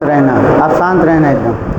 रहना, आप शांत रहना एकदम।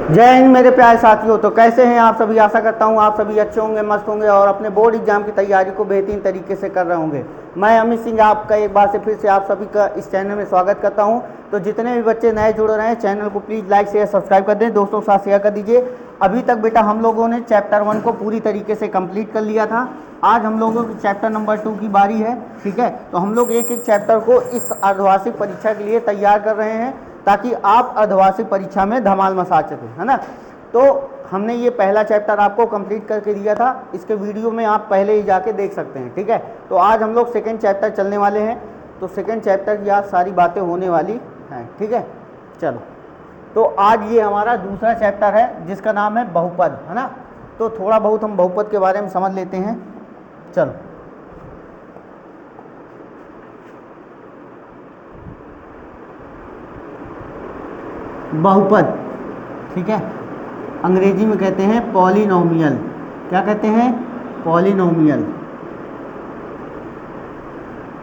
जय हिंद मेरे प्यारे साथियों। तो कैसे हैं आप सभी? आशा करता हूं आप सभी अच्छे होंगे, मस्त होंगे और अपने बोर्ड एग्जाम की तैयारी को बेहतरीन तरीके से कर रहे होंगे। मैं अमित सिंह आपका एक बार से फिर से आप सभी का इस चैनल में स्वागत करता हूं। तो जितने भी बच्चे नए जुड़ रहे हैं चैनल को प्लीज़ लाइक शेयर सब्सक्राइब कर दें, दोस्तों के साथ शेयर कर दीजिए। अभी तक बेटा हम लोगों ने चैप्टर 1 को पूरी तरीके से कंप्लीट कर लिया था। आज हम लोगों की चैप्टर नंबर 2 की बारी है। ठीक है, तो हम लोग एक एक चैप्टर को इस अर्धवार्षिक परीक्षा के लिए तैयार कर रहे हैं ताकि आप अर्धवार्षिक परीक्षा में धमाल मचा सकें, है ना। तो हमने ये पहला चैप्टर आपको कंप्लीट करके दिया था, इसके वीडियो में आप पहले ही जाके देख सकते हैं। ठीक है, तो आज हम लोग सेकेंड चैप्टर चलने वाले हैं। तो सेकेंड चैप्टर की आज सारी बातें होने वाली हैं। ठीक है, चलो। तो आज ये हमारा दूसरा चैप्टर है जिसका नाम है बहुपद, है ना। तो थोड़ा बहुत हम बहुपद के बारे में समझ लेते हैं। चलो, बहुपद, ठीक है, अंग्रेजी में कहते हैं पॉलिनोमियल। क्या कहते हैं? पॉलिनोमियल।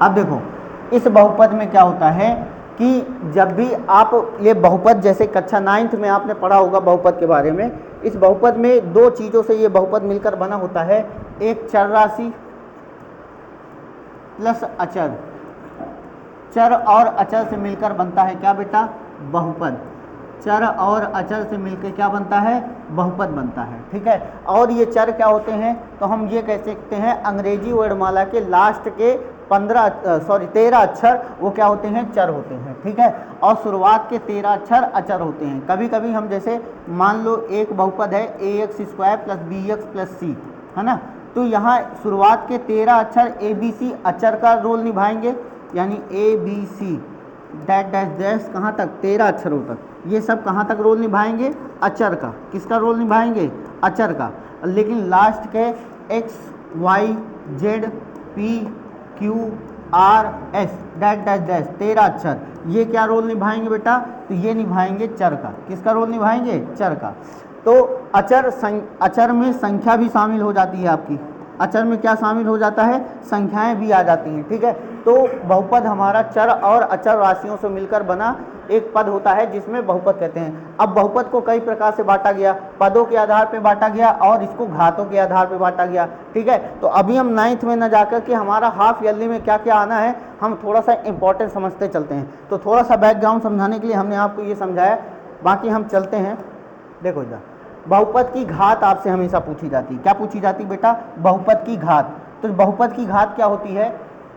अब देखो, इस बहुपद में क्या होता है कि जब भी आप ये बहुपद, जैसे कक्षा 9th में आपने पढ़ा होगा बहुपद के बारे में, इस बहुपद में दो चीज़ों से ये बहुपद मिलकर बना होता है। एक चर राशि प्लस अचर। चर और अचर से मिलकर बनता है क्या बेटा? बहुपद। चर और अचर से मिलकर क्या बनता है? बहुपद बनता है। ठीक है, और ये चर क्या होते हैं? तो हम ये कह सकते हैं अंग्रेजी वर्णमाला के लास्ट के 13 अक्षर वो क्या होते हैं? चर होते हैं। ठीक है, और शुरुआत के 13 अक्षर अचर होते हैं। कभी कभी हम जैसे मान लो एक बहुपद है ax² + bx + c, है ना। तो यहाँ शुरुआत के 13 अक्षर ABC अचर का रोल निभाएंगे, यानी ABC डैश डैश डैश कहाँ तक? 13 अक्षरों तक। ये सब कहाँ तक रोल निभाएंगे? अचर का। किसका रोल निभाएंगे? अचर का। लेकिन लास्ट के X Y Z P Q R S dash dash dash 13 अक्षर, ये क्या रोल निभाएंगे बेटा? तो ये निभाएंगे चर का। किसका रोल निभाएंगे? चर का। तो अचर में संख्या भी शामिल हो जाती है आपकी। अचर में क्या शामिल हो जाता है? संख्याएं भी आ जाती हैं। ठीक है, तो बहुपद हमारा चर और अचर राशियों से मिलकर बना एक पद होता है जिसमें बहुपद कहते हैं। अब बहुपद को कई प्रकार से बांटा गया, पदों के आधार पर बांटा गया और इसको घातों के आधार पर बांटा गया। ठीक है, तो अभी हम 9th में न जाकर के हमारा हाफ ईयरली में क्या क्या आना है हम थोड़ा सा इंपॉर्टेंट समझते चलते हैं। तो थोड़ा सा बैकग्राउंड समझाने के लिए हमने आपको ये समझाया, बाकी हम चलते हैं। देखो जा, बहुपद की घात आपसे हमेशा पूछी जाती है। क्या पूछी जाती है बेटा? बहुपद की घात। तो बहुपद की घात क्या होती है?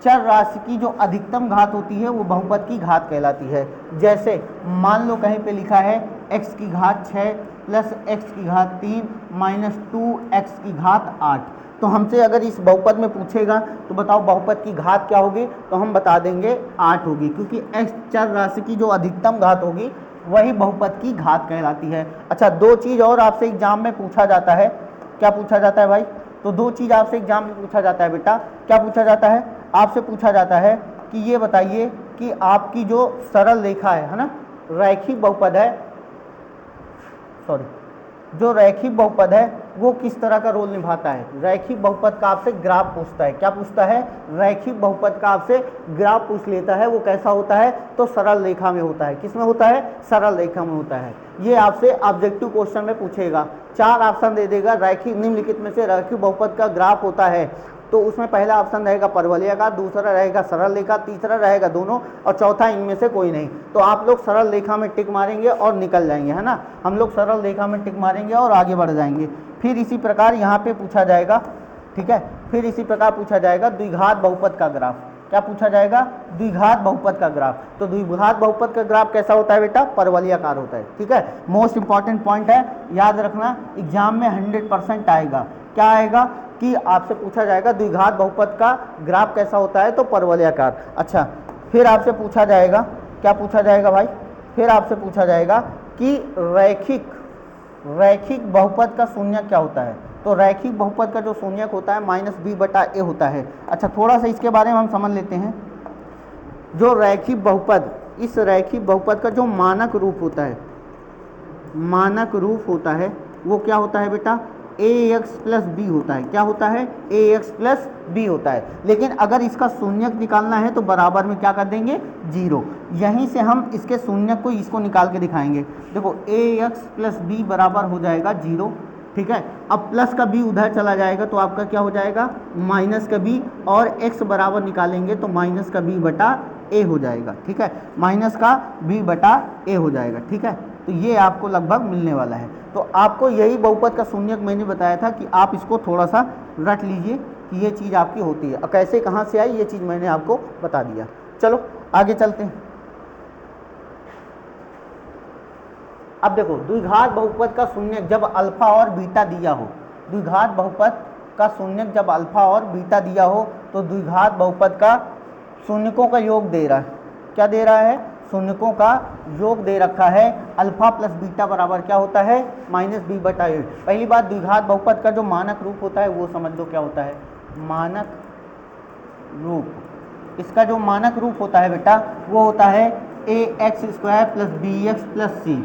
चर राशि की जो अधिकतम घात होती है वो बहुपद की घात कहलाती है। जैसे मान लो कहीं पे लिखा है x की घात 6 + x की घात 3 - 2x की घात 8। तो हमसे अगर इस बहुपद में पूछेगा तो बताओ बहुपद की घात क्या होगी? तो हम बता देंगे 8 होगी, क्योंकि x चर राशि की जो अधिकतम घात होगी वही बहुपद की घात कहलाती है। अच्छा, दो चीज़ और आपसे एग्जाम में पूछा जाता है। क्या पूछा जाता है भाई? तो दो चीज़ आपसे एग्जाम में पूछा जाता है बेटा। क्या पूछा जाता है? आपसे पूछा जाता है कि ये बताइए कि आपकी जो सरल रेखा है ना, रैखिक बहुपद है, सॉरी, जो रैखिक बहुपद है वो किस तरह का रोल निभाता है? रैखिक बहुपद का आपसे ग्राफ पूछता है। क्या पूछता है? रैखिक बहुपद का आपसे ग्राफ पूछ लेता है। वो कैसा होता है? तो सरल रेखा में होता है। किस में होता है? सरल रेखा में होता है। ये आपसे ऑब्जेक्टिव क्वेश्चन में पूछेगा। 4 ऑप्शन दे देगा, रैखिक निम्नलिखित में से रैखिक बहुपद का ग्राफ होता है। तो उसमें पहला ऑप्शन रहेगा परवलयाकार, दूसरा रहेगा सरल रेखा, तीसरा रहेगा दोनों और चौथा इनमें से कोई नहीं। तो आप लोग सरल रेखा में टिक मारेंगे और निकल जाएंगे, है ना। हम लोग सरल रेखा में टिक मारेंगे और आगे बढ़ जाएंगे। फिर इसी प्रकार यहाँ पे पूछा जाएगा, ठीक है, फिर इसी प्रकार पूछा जाएगा द्विघात बहुपद का ग्राफ। क्या पूछा जाएगा? द्विघात बहुपद का ग्राफ। तो द्विघात बहुपद का ग्राफ कैसा होता है बेटा? परवलयाकार होता है। ठीक है, मोस्ट इंपॉर्टेंट पॉइंट है, याद रखना, एग्जाम में 100% आएगा। क्या आएगा कि आपसे पूछा जाएगा द्विघात बहुपद का ग्राफ कैसा होता है? तो परवलयाकार। अच्छा, फिर आपसे पूछा जाएगा, क्या पूछा जाएगा भाई? फिर आपसे पूछा जाएगा कि रैखिक बहुपद का शून्यक क्या होता है? तो रैखिक बहुपद का जो शून्यक होता है -b/a होता है। अच्छा, थोड़ा सा इसके बारे में हम समझ लेते हैं। जो रैखिक बहुपद, इस रैखिक बहुपद का जो मानक रूप होता है, मानक रूप होता है वो क्या होता है बेटा? ए एक्स प्लस बी होता है। क्या होता है? ए एक्स प्लस बी होता है। लेकिन अगर इसका शून्यक निकालना है तो बराबर में क्या कर देंगे? 0। यहीं से हम इसके शून्यक को इसको निकाल के दिखाएंगे। देखो ए एक्स प्लस बी बराबर हो जाएगा 0, ठीक है। अब प्लस का बी उधर चला जाएगा तो आपका क्या हो जाएगा? माइनस का बी, और एक्स बराबर निकालेंगे तो माइनस का बी बटा ए हो जाएगा, ठीक है। माइनस का बी बटा ए हो जाएगा, ठीक है। तो ये आपको लगभग मिलने वाला है। तो आपको यही बहुपद का शून्यक मैंने बताया था कि आप इसको थोड़ा सा रट लीजिए कि ये चीज़ आपकी होती है। कैसे कहाँ से आई ये चीज़ मैंने आपको बता दिया। चलो आगे चलते हैं। अब देखो द्विघात बहुपद का शून्यक जब अल्फा और बीटा दिया हो, द्विघात बहुपद का शून्यक जब अल्फा और बीटा दिया हो तो द्विघात बहुपद का शून्यकों का योग दे रहा है। क्या दे रहा है? शून्यकों का योग दे रखा है। अल्फा प्लस बीटा बराबर क्या होता है? माइनस बी बटा ए। पहली बात, द्विघात बहुपद का जो मानक रूप होता है वो समझ लो क्या होता है? मानक रूप। इसका जो मानक रूप होता है बेटा वो होता है A X square plus B X plus C.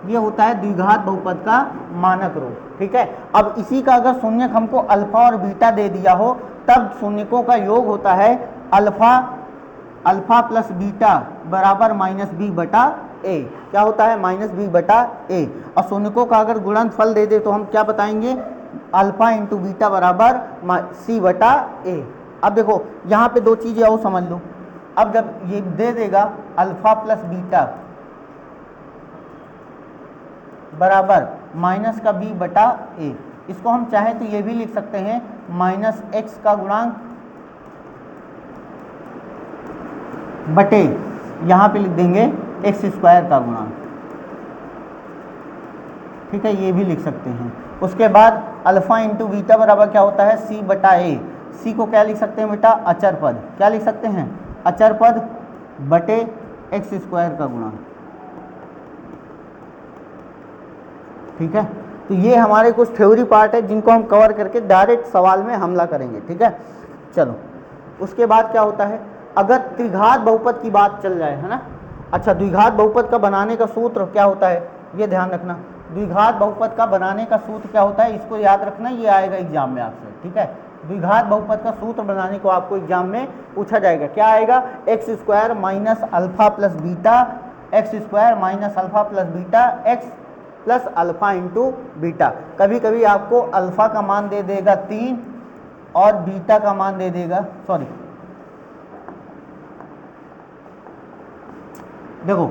ये होता है द्विघात बहुपद का मानक रूप, ठीक है। अब इसी का अगर शून्यक हमको अल्फा और बीटा दे दिया हो तब शून्यकों का योग होता है अल्फा प्लस बीटा बराबर माइनस बी बटा ए। क्या होता है? माइनस बी बटा ए। और शून्यकों का अगर गुणनफल दे दे तो हम क्या बताएंगे? अल्फा इंटू बीटा बराबर सी बटा ए। अब देखो यहाँ पे दो चीज़ें और समझ लो। अब जब ये दे देगा अल्फा प्लस बीटा बराबर माइनस का बी बटा ए, इसको हम चाहे तो ये भी लिख सकते हैं माइनस एक्स का गुणांक बटे यहाँ पे लिख देंगे एक्स स्क्वायर का गुणांक, ठीक है। ये भी लिख सकते हैं। उसके बाद अल्फा इंटू बीटा बराबर क्या होता है? सी बटा ए। सी को क्या लिख सकते हैं बेटा? अचर पद। क्या लिख सकते हैं? अचर पद बटे एक्स स्क्वायर का गुणांक, ठीक है। तो ये हमारे कुछ थ्योरी पार्ट है जिनको हम कवर करके डायरेक्ट सवाल में हमला करेंगे, ठीक है। चलो उसके बाद क्या होता है? अगर त्रिघात बहुपद की बात चल जाए, है ना। अच्छा, द्विघात बहुपद का बनाने का सूत्र क्या होता है ये ध्यान रखना। द्विघात बहुपद का बनाने का सूत्र क्या होता है इसको याद रखना, ये आएगा एग्जाम में आपसे, ठीक है। द्विघात बहुपद का सूत्र बनाने को आपको एग्जाम में पूछा जाएगा। क्या आएगा? X square minus alpha plus beta, x square minus alpha plus beta x plus alpha into beta. कभी कभी आपको अल्फा का मान दे देगा 3 और बीटा का मान दे देगा, सॉरी देखो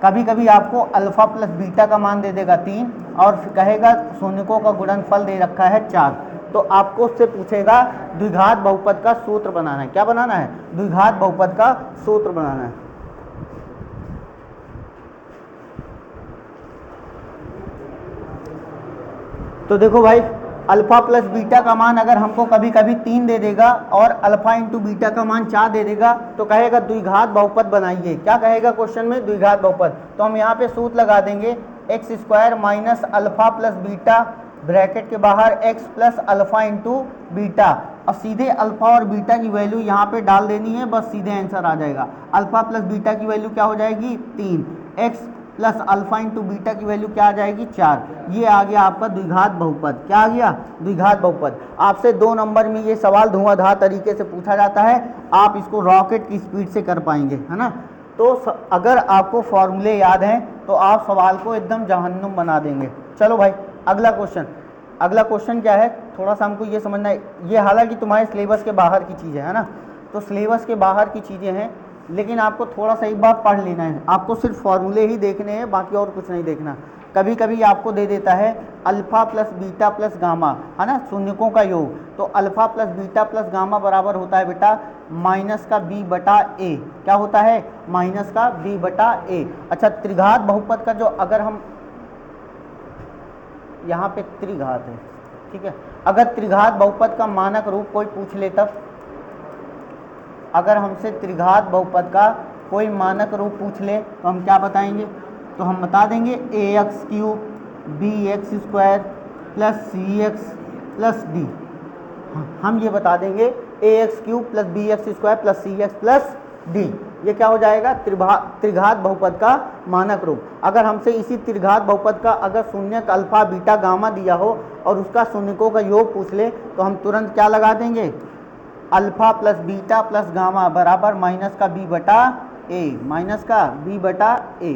कभी कभी आपको अल्फा प्लस बीटा का मान दे देगा 3 और कहेगा शून्यकों का गुणनफल दे रखा है 4। तो आपको उससे पूछेगा द्विघात बहुपद का सूत्र बनाना है। क्या बनाना है? द्विघात बहुपद का सूत्र बनाना है। तो देखो भाई, अल्फा प्लस बीटा का मान अगर हमको कभी कभी 3 दे देगा और अल्फा इंटू बीटा का मान 4 दे देगा तो कहेगा द्विघात बहुपद बनाइए। क्या कहेगा क्वेश्चन में? द्विघात बहुपद। तो हम यहाँ पे सूत्र लगा देंगे x square minus alpha plus beta bracket के बाहर x plus alpha into beta, और सीधे अल्फा और बीटा की वैल्यू यहाँ पे डाल देनी है, बस सीधे आंसर आ जाएगा। अल्फा प्लस बीटा की वैल्यू क्या हो जाएगी? 3। X plus alpha into beta की वैल्यू क्या आ जाएगी? 4। ये आ गया आपका द्विघात बहुपद। क्या आ गया? द्विघात बहुपद। आपसे 2 नंबर में ये सवाल धुआंधार तरीके से पूछा जाता है, आप इसको रॉकेट की स्पीड से कर पाएंगे, है ना। तो अगर आपको फॉर्मूले याद हैं तो आप सवाल को एकदम जहन्नुम बना देंगे। चलो भाई अगला क्वेश्चन। अगला क्वेश्चन क्या है थोड़ा सा हमको ये समझना है। ये हालांकि तुम्हारे सिलेबस के बाहर की चीज़ें है ना, तो सिलेबस के बाहर की चीज़ें हैं, लेकिन आपको थोड़ा सा एक बार पढ़ लेना है। आपको सिर्फ फॉर्मूले ही देखने हैं, बाकी और कुछ नहीं देखना। कभी कभी आपको दे देता है alpha plus beta plus gamma, है ना, शून्यकों का योग। तो alpha plus beta plus gamma बराबर होता है बेटा माइनस का बी बटा ए। क्या होता है? माइनस का बी बटा ए। अच्छा, त्रिघात बहुपद का जो अगर हम यहाँ पे त्रिघात है, ठीक है, अगर त्रिघात बहुपद का मानक रूप कोई पूछ ले तब, अगर हमसे त्रिघात बहुपद का कोई मानक रूप पूछ ले तो हम क्या बताएंगे? तो हम बता देंगे A X cube B X square plus C X plus D. हम ये बता देंगे A X cube plus B X square plus C X plus D. ये क्या हो जाएगा? त्रिघात बहुपद का मानक रूप। अगर हमसे इसी त्रिघात बहुपद का अगर शून्यक अल्फा बीटा गामा दिया हो और उसका शून्यकों का योग पूछ ले तो हम तुरंत क्या लगा देंगे? Alpha plus beta plus gamma बराबर माइनस का बी बटा ए, माइनस का बी बटा ए।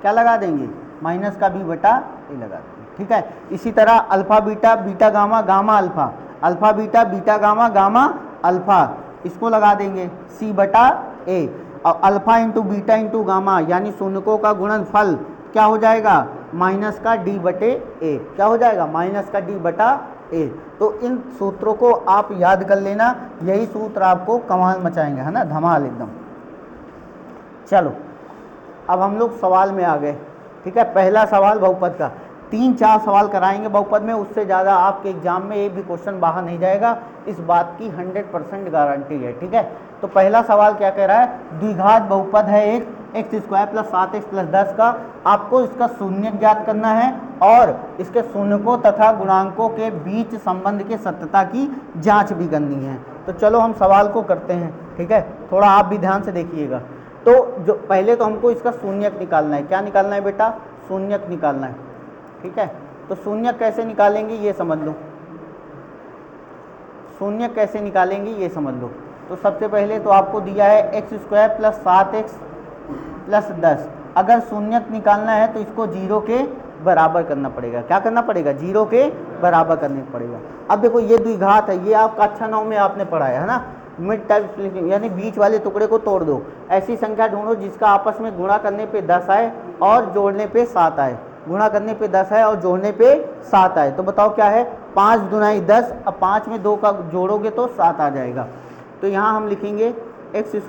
क्या लगा देंगे? माइनस का बी बटा ए लगा देंगे। ठीक है। इसी तरह alpha beta beta gamma gamma alpha, alpha beta beta gamma gamma alpha, इसको लगा देंगे सी बटा ए। और alpha into beta into gamma यानी शून्यकों का गुणनफल क्या हो जाएगा? माइनस का डी बटे ए। क्या हो जाएगा? माइनस का डी बटा ए। तो इन सूत्रों को आप याद कर लेना, यही सूत्र आपको कमाल मचाएंगे, है ना, धमाल एकदम। चलो अब हम लोग सवाल में आ गए। ठीक है, पहला सवाल बहुपद का, 3-4 सवाल कराएंगे बहुपद में, उससे ज़्यादा आपके एग्जाम में एक भी क्वेश्चन बाहर नहीं जाएगा, इस बात की 100% गारंटी है। ठीक है, तो पहला सवाल क्या कह रहा है? द्विघात बहुपद है एक x² प्लस 7x प्लस 10 का, आपको इसका शून्यक ज्ञात करना है और इसके शून्यकों तथा गुणांकों के बीच संबंध के सत्यता की जांच भी करनी है। तो चलो हम सवाल को करते हैं। ठीक है, थोड़ा आप भी ध्यान से देखिएगा। तो जो पहले तो हमको इसका शून्यक निकालना है। क्या निकालना है बेटा? शून्यक निकालना है। ठीक है, तो शून्यक कैसे निकालेंगे ये समझ लो। शून्यक कैसे निकालेंगे ये समझ लो। तो सबसे पहले तो आपको दिया है x² प्लस 7x प्लस 10। अगर शून्यक निकालना है तो इसको 0 के बराबर करना पड़ेगा। क्या करना पड़ेगा? 0 के बराबर करने पड़ेगा। अब देखो ये द्विघात है, ये आप कक्षा 9 में आपने पढ़ा है ना, मिड टाइप स्प्लिटिंग, यानी बीच वाले टुकड़े को तोड़ दो। ऐसी संख्या ढूंढो जिसका आपस में गुणा करने पे 10 आए और जोड़ने पे 7 आए। गुणा करने पे 10 है और जोड़ने पे 7 आए। तो बताओ क्या है? 5 दूनाई 10। अब 5 में 2 का जोड़ोगे तो 7 आ जाएगा। तो यहाँ हम लिखेंगे x²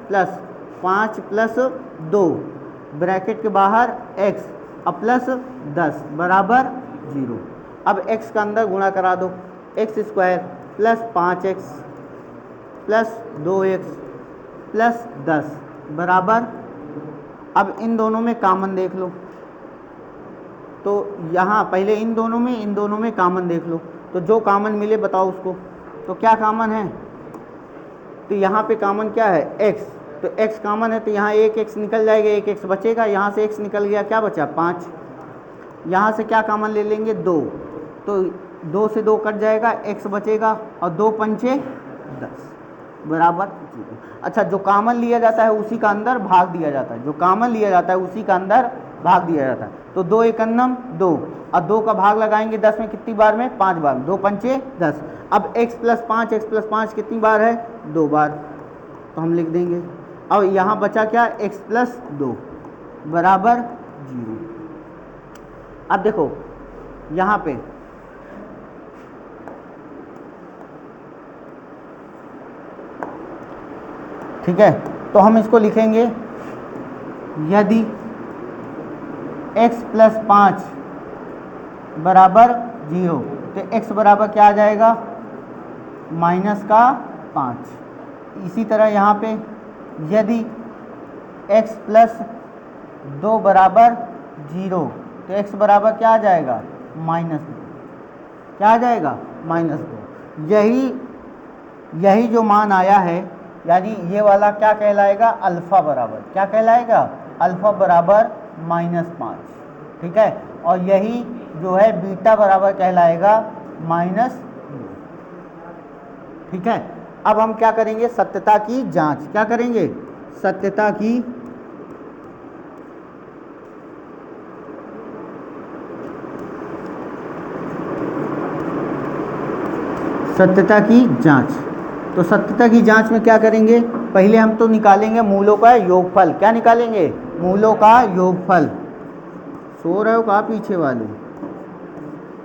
प्लस 5 प्लस 2 ब्रैकेट के बाहर x अब प्लस 10 बराबर 0। अब x का अंदर गुणा करा दो, x² plus 5x plus 2x plus 10 बराबर, अब इन दोनों में कॉमन देख लो। तो यहाँ पहले इन दोनों में कॉमन देख लो, तो जो कॉमन मिले बताओ उसको। तो क्या कॉमन है? तो यहाँ पे कॉमन क्या है? x। तो x कॉमन है तो यहाँ एक x निकल जाएगा, एक x बचेगा। यहाँ से x निकल गया, क्या बचा? 5। यहाँ से क्या कॉमन ले लेंगे? 2। तो 2 से 2 कट जाएगा, x बचेगा और 2 पंचे 10 बराबर 0। अच्छा, जो कॉमन लिया जाता है उसी का अंदर भाग दिया जाता है, जो कॉमन लिया जाता है उसी का अंदर भाग दिया जाता है। तो 2 एकन्नम 2 और 2 का भाग लगाएंगे 10 में कितनी बार में? 5 बार। 2 पंचे 10। अब x प्लस 5 कितनी बार है? 2 बार। तो हम लिख देंगे। अब यहाँ बचा क्या? x प्लस 2 बराबर 0। अब देखो यहाँ पे ठीक है, तो हम इसको लिखेंगे यदि x प्लस 5 बराबर 0 तो x बराबर क्या आ जाएगा? माइनस का 5। इसी तरह यहाँ पे यदि x प्लस 2 बराबर 0 तो x बराबर क्या आ जाएगा? माइनस 2। क्या आ जाएगा? माइनस 2। यही जो मान आया है, यानी ये वाला क्या कहलाएगा? अल्फ़ा बराबर क्या कहलाएगा? अल्फ़ा बराबर -5। ठीक है, और यही जो है बीटा बराबर कहलाएगा -2। ठीक है, अब हम क्या करेंगे? सत्यता की जांच। क्या करेंगे? सत्यता की जांच। तो सत्यता की जांच में क्या करेंगे? पहले हम तो निकालेंगे मूलों का योगफल। क्या निकालेंगे? मूलों का योगफल। सो रहे हो कहाँ पीछे वाले?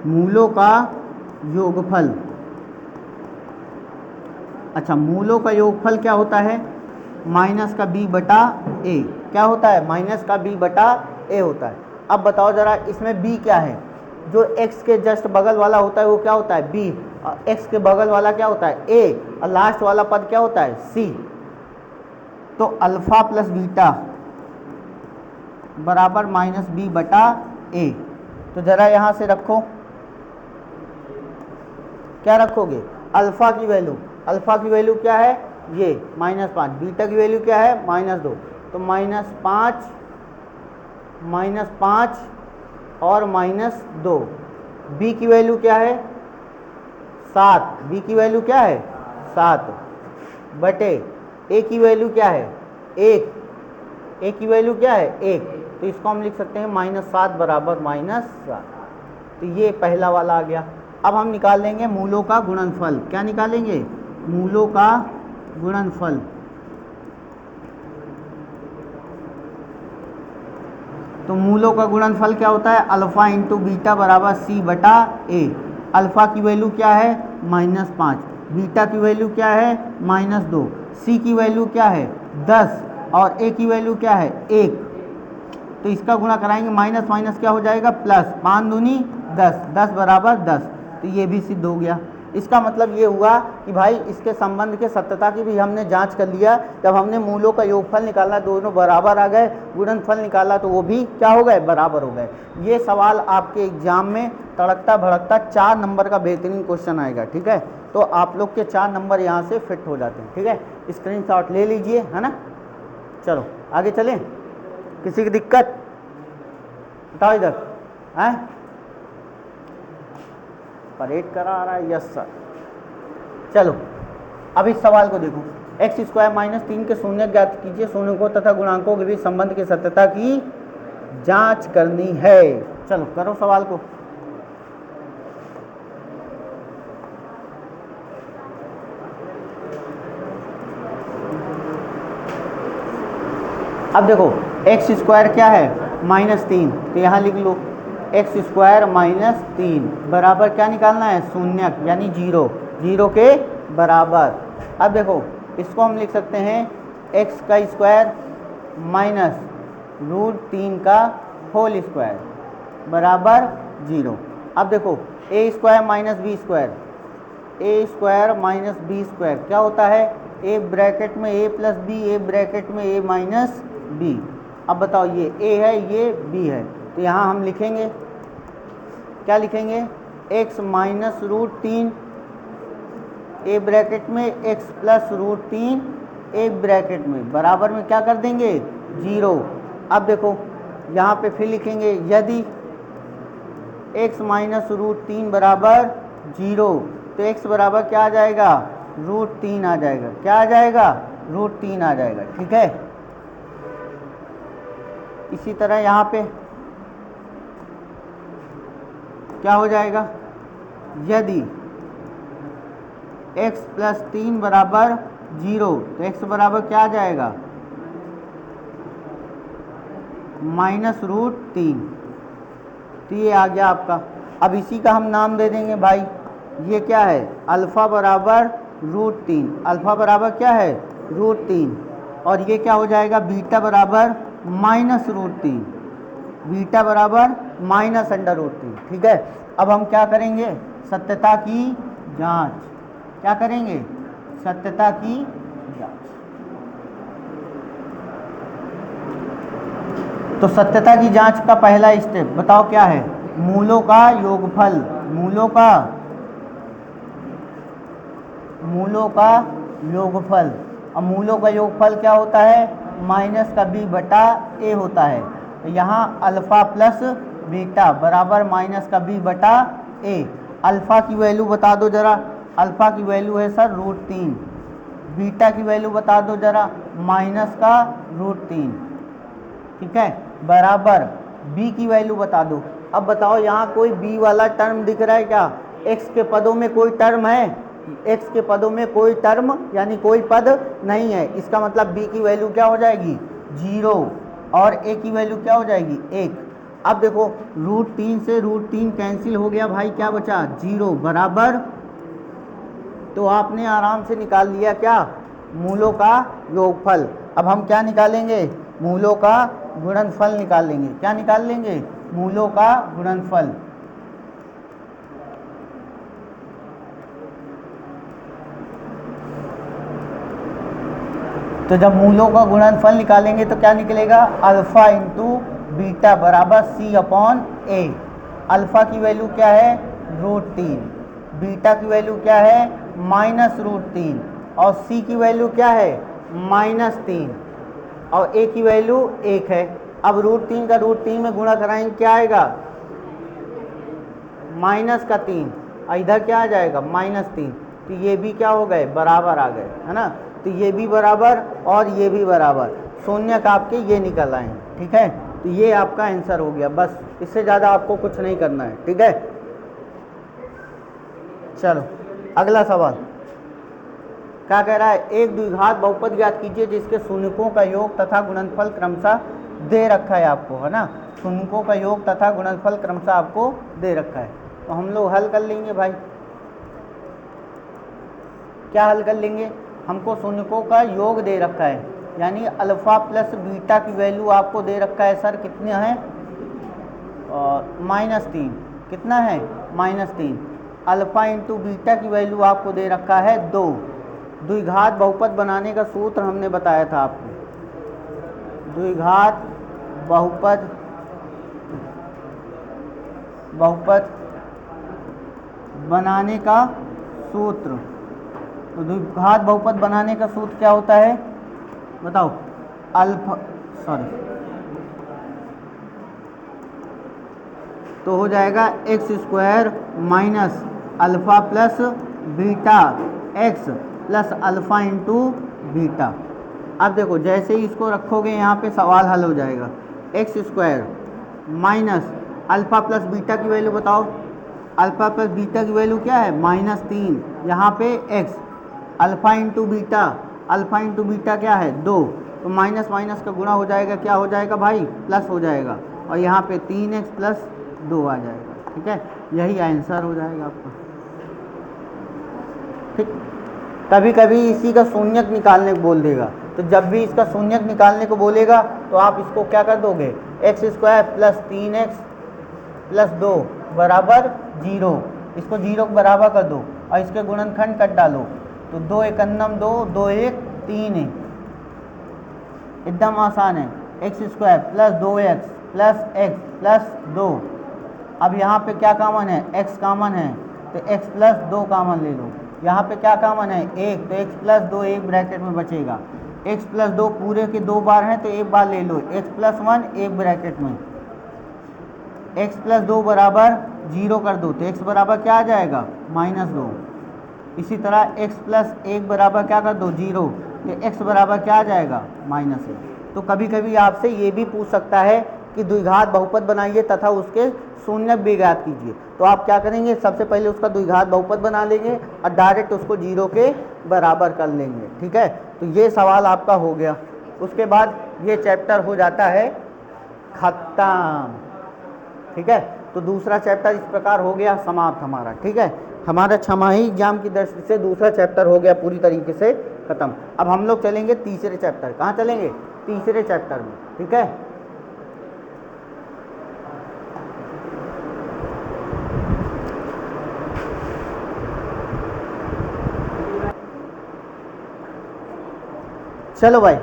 मूलों का योगफल। अच्छा, मूलों का योगफल क्या होता है? माइनस का b बटा a। क्या होता है? माइनस का b बटा a होता है। अब बताओ जरा, इसमें b क्या है? जो x के जस्ट बगल वाला होता है वो क्या होता है? b। और x के बगल वाला क्या होता है? a। और लास्ट वाला पद क्या होता है? c। तो अल्फा प्लस बीटा बराबर -b बटा a। तो जरा यहाँ से रखो, क्या रखोगे? अल्फा की वैल्यू क्या है? ये -5, बीटा की वैल्यू क्या है -2, तो -5 और -2, बी की वैल्यू क्या है 7, बी की वैल्यू क्या है 7 बटे ए की वैल्यू क्या है 1, ए की वैल्यू क्या है 1, तो इसको हम लिख सकते हैं -7 बराबर -7। तो ये पहला वाला आ गया। अब हम निकाल लेंगे मूलों का गुणनफल। क्या निकालेंगे? मूलों का गुणनफल। तो मूलों का गुणनफल क्या होता है? अल्फा इंटू बीटा बराबर सी बटा ए। अल्फा की वैल्यू क्या है -5, बीटा की वैल्यू क्या है -2, सी की वैल्यू क्या है 10 और ए की वैल्यू क्या है 1। तो इसका गुणा कराएंगे, माइनस माइनस क्या हो जाएगा प्लस, 5 दूनी 10, 10 बराबर 10। तो ये भी सिद्ध हो गया। इसका मतलब ये हुआ कि भाई इसके संबंध के सत्यता की भी हमने जांच कर लिया। जब हमने मूलों का योगफल निकाला दोनों बराबर आ गए, गुणनफल निकाला तो वो भी क्या हो गए, बराबर हो गए। ये सवाल आपके एग्जाम में तड़कता भड़कता 4 नंबर का बेहतरीन क्वेश्चन आएगा। ठीक है, तो आप लोग के 4 नंबर यहाँ से फिट हो जाते हैं। ठीक है, स्क्रीनशॉट ले लीजिए, है ना। चलो आगे चलें। किसी की दिक्कत बताओ इधर है? परेड करा रहा है, यस सर। चलो अब इस सवाल को देखो। x² -3 के शून्य ज्ञात कीजिए। शून्यों तथा गुणांकों के बीच संबंध की सत्यता की जांच करनी है। चलो करो सवाल को। अब देखो x² क्या है -3, तो यहाँ लिख लो x² -3 बराबर क्या निकालना है, शून्य यानी 0, 0 के बराबर। अब देखो इसको हम लिख सकते हैं x² -√3 का होल स्क्वायर बराबर 0। अब देखो a² - b² क्या होता है, a ब्रैकेट में a plus B, a bracket में a माइनस बी। अब बताओ ये a है ये b है, तो यहाँ हम लिखेंगे क्या लिखेंगे, x -√3 a ब्रैकेट में x प्लस √3 a ब्रैकेट में बराबर में क्या कर देंगे 0। अब देखो यहाँ पे फिर लिखेंगे यदि x -√3 बराबर 0, तो x बराबर क्या आ जाएगा √3 आ जाएगा। क्या आ जाएगा, √3 आ जाएगा। ठीक है, इसी तरह यहाँ पे क्या हो जाएगा, यदि x प्लस 3 बराबर 0, तो x बराबर क्या आ जाएगा -√3। तो ये आ गया आपका। अब इसी का हम नाम दे देंगे भाई, ये क्या है अल्फ़ा बराबर √3, अल्फ़ा बराबर क्या है √3, और ये क्या हो जाएगा बीटा बराबर -√3, बीटा बराबर -√3। ठीक है, अब हम क्या करेंगे, सत्यता की जांच। क्या करेंगे, सत्यता की जांच। तो सत्यता की जांच का पहला स्टेप बताओ क्या है, मूलों का योगफल, मूलों का योगफल। अब मूलों का योगफल क्या होता है, -b बटा a होता है। तो यहाँ अल्फ़ा प्लस बीटा बराबर -b बटा a। अल्फ़ा की वैल्यू बता दो जरा, अल्फ़ा की वैल्यू है सर √3, बीटा की वैल्यू बता दो जरा -√3। ठीक है, बराबर b की वैल्यू बता दो। अब बताओ यहाँ कोई b वाला टर्म दिख रहा है क्या, x के पदों में कोई टर्म है, x के पदों में कोई टर्म यानी कोई पद नहीं है। इसका मतलब b की वैल्यू क्या हो जाएगी 0 और a की वैल्यू क्या हो जाएगी 1। अब देखो √3 से √3 कैंसिल हो गया भाई, क्या बचा 0 बराबर, तो आपने आराम से निकाल लिया क्या, मूलों का योगफल। अब हम क्या निकालेंगे, मूलों का गुणनफल निकाल लेंगे। क्या निकाल लेंगे, मूलों का गुणनफल। तो जब मूलों का गुणनफल निकालेंगे तो क्या निकलेगा, अल्फ़ा इंटू बीटा बराबर c/a। अल्फ़ा की वैल्यू क्या है √3, बीटा की वैल्यू क्या है -√3, और सी की वैल्यू क्या है -3 और ए की वैल्यू 1 है। अब √3 का √3 में गुणा कराएंगे क्या आएगा -3 और इधर क्या आ जाएगा -3। तो ये भी क्या हो गए बराबर आ गए है ना। तो ये भी बराबर और ये भी बराबर, शून्यक आपके ये निकल आए। ठीक है, तो ये आपका आंसर हो गया। बस इससे ज़्यादा आपको कुछ नहीं करना है। ठीक है, चलो अगला सवाल क्या कह रहा है, एक द्विघात बहुपद ज्ञात कीजिए जिसके शून्यकों का योग तथा गुणनफल क्रमशः दे रखा है आपको, है ना। शून्यकों का योग तथा गुणनफल क्रमशः आपको दे रखा है। तो हम लोग हल कर लेंगे भाई। क्या हल कर लेंगे, हमको शून्यकों का योग दे रखा है, यानी अल्फा प्लस बीटा की वैल्यू आपको दे रखा है सर कितने हैं -3। कितना है -3। अल्फा इंटू बीटा की वैल्यू आपको दे रखा है 2। द्विघात बहुपद बनाने का सूत्र हमने बताया था आपको, द्विघात बहुपद बनाने का सूत्र। तो द्विघात बहुपद बनाने का सूत्र क्या होता है बताओ, तो हो जाएगा x² minus alpha plus beta x plus alpha into beta. अब देखो जैसे ही इसको रखोगे यहाँ पे सवाल हल हो जाएगा। x² minus alpha plus beta की वैल्यू बताओ, अल्फ़ा प्लस बीटा की वैल्यू क्या है -3, यहाँ पे x, alpha into beta, alpha into beta क्या है 2, तो माइनस माइनस का गुणा हो जाएगा, क्या हो जाएगा भाई प्लस हो जाएगा, और यहाँ पे 3x प्लस 2 आ जाएगा। ठीक है, यही आंसर हो जाएगा आपका। ठीक, कभी कभी इसी का शून्यक निकालने को बोल देगा, तो जब भी इसका शून्यक निकालने को बोलेगा तो आप इसको क्या कर दोगे, x² प्लस 3x प्लस 2 बराबर 0, इसको 0 को बराबर कर दो और इसके गुणनखंड कर डालो, तो 2 एकन्नम 2, 2 1 3 है, एकदम आसान है। x² plus 2x plus x plus 2। अब यहाँ पे क्या कॉमन है, x कॉमन है, तो x प्लस 2 कॉमन ले लो। यहाँ पे क्या कॉमन है 1, तो x प्लस 2 एक ब्रैकेट में बचेगा, x प्लस 2 पूरे के 2 बार हैं तो एक बार ले लो, x प्लस 1 एक ब्रैकेट में, x प्लस 2 बराबर 0 कर दो, तो x बराबर क्या आ जाएगा -2। इसी तरह x प्लस 1 बराबर क्या कर दो 0, तो x बराबर क्या आ जाएगा -1। तो कभी कभी आपसे ये भी पूछ सकता है कि द्विघात बहुपद बनाइए तथा उसके शून्यक भी ज्ञात कीजिए। तो आप क्या करेंगे, सबसे पहले उसका द्विघात बहुपद बना लेंगे और डायरेक्ट उसको 0 के बराबर कर लेंगे। ठीक है, तो ये सवाल आपका हो गया। उसके बाद ये चैप्टर हो जाता है खत्म। ठीक है, तो दूसरा चैप्टर इस प्रकार हो गया समाप्त हमारा। ठीक है, हमारा छमाही एग्जाम की दृष्टि से दूसरा चैप्टर हो गया पूरी तरीके से खत्म। अब हम लोग चलेंगे तीसरे चैप्टर, कहाँ चलेंगे, तीसरे चैप्टर में। ठीक है, चलो भाई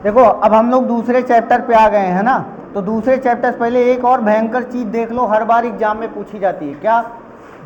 देखो, अब हम लोग दूसरे चैप्टर पे आ गए हैं ना। तो दूसरे चैप्टर से पहले एक और भयंकर चीज देख लो, हर बार एग्जाम में पूछी जाती है, क्या,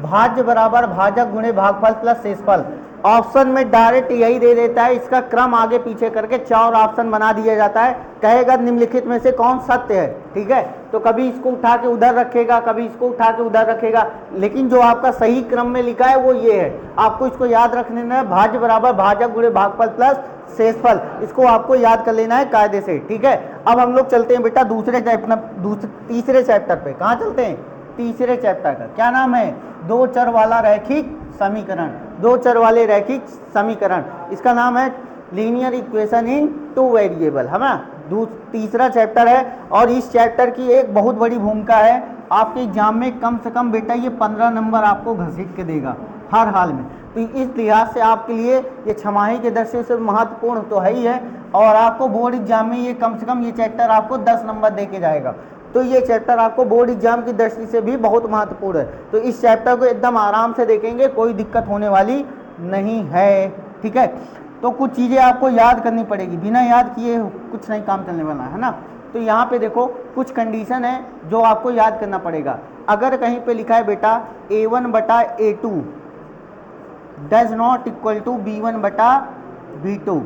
भाज्य बराबर भाजक गुणे भागफल प्लस शेषफल। ऑप्शन में डायरेक्ट यही दे देता है, इसका क्रम आगे पीछे करके 4 ऑप्शन बना दिया जाता है, कहेगा निम्नलिखित में से कौन सत्य है। ठीक है, तो कभी इसको उठा के उधर रखेगा, कभी इसको उठा के उधर रखेगा, लेकिन जो आपका सही क्रम में लिखा है वो ये है। आपको इसको याद रखने है, भाज्य बराबर भाजक गुणे भागफल प्लस शेषफल, इसको आपको याद कर लेना है कायदे से। ठीक है, अब हम लोग चलते हैं बेटा तीसरे चैप्टर पे। कहाँ चलते हैं, तीसरे चैप्टर का क्या नाम है, दो चर वाला रैखिक समीकरण। दो चर वाले रैखिक समीकरण, इसका नाम है लीनियर इक्वेशन इन 2 वेरिएबल, है ना। तीसरा चैप्टर है और इस चैप्टर की एक बहुत बड़ी भूमिका है, आपके एग्जाम में कम से कम बेटा ये 15 नंबर आपको घसीट के देगा हर हाल में। तो इस लिहाज से आपके लिए ये छमाही के दृष्टि से महत्वपूर्ण तो है ही है, और आपको बोर्ड एग्जाम में ये कम से कम ये चैप्टर आपको 10 नंबर दे के जाएगा। तो ये चैप्टर आपको बोर्ड एग्जाम की दृष्टि से भी बहुत महत्वपूर्ण है। तो इस चैप्टर को एकदम आराम से देखेंगे, कोई दिक्कत होने वाली नहीं है। ठीक है, तो कुछ चीज़ें आपको याद करनी पड़ेगी, बिना याद किए कुछ नहीं काम चलने वाला है ना। तो यहाँ पे देखो कुछ कंडीशन है जो आपको याद करना पड़ेगा। अगर कहीं पे लिखा है बेटा A1/A2 does not equal to b1 बटा b2।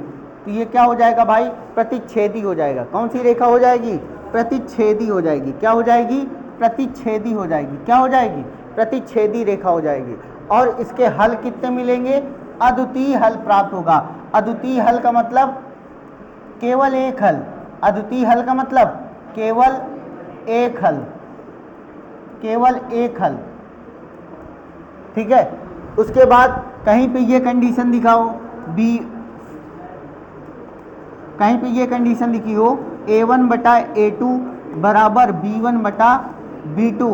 तो ये क्या हो जाएगा भाई, प्रतिच्छेदी हो जाएगा। कौन सी रेखा हो जाएगी, प्रतिच्छेदी हो जाएगी। क्या हो जाएगी, प्रतिच्छेदी हो जाएगी। क्या हो जाएगी, प्रतिच्छेदी रेखा हो जाएगी। और इसके हल कितने मिलेंगे, अद्वितीय हल प्राप्त होगा। अद्वितीय हल का मतलब केवल एक हल, अद्वितीय हल का मतलब केवल एक हल, केवल एक हल। ठीक है। उसके बाद कहीं पे ये कंडीशन दिखाओ बी, कहीं पे ये कंडीशन लिखी हो a1 बटा a2 बराबर b1 बटा b2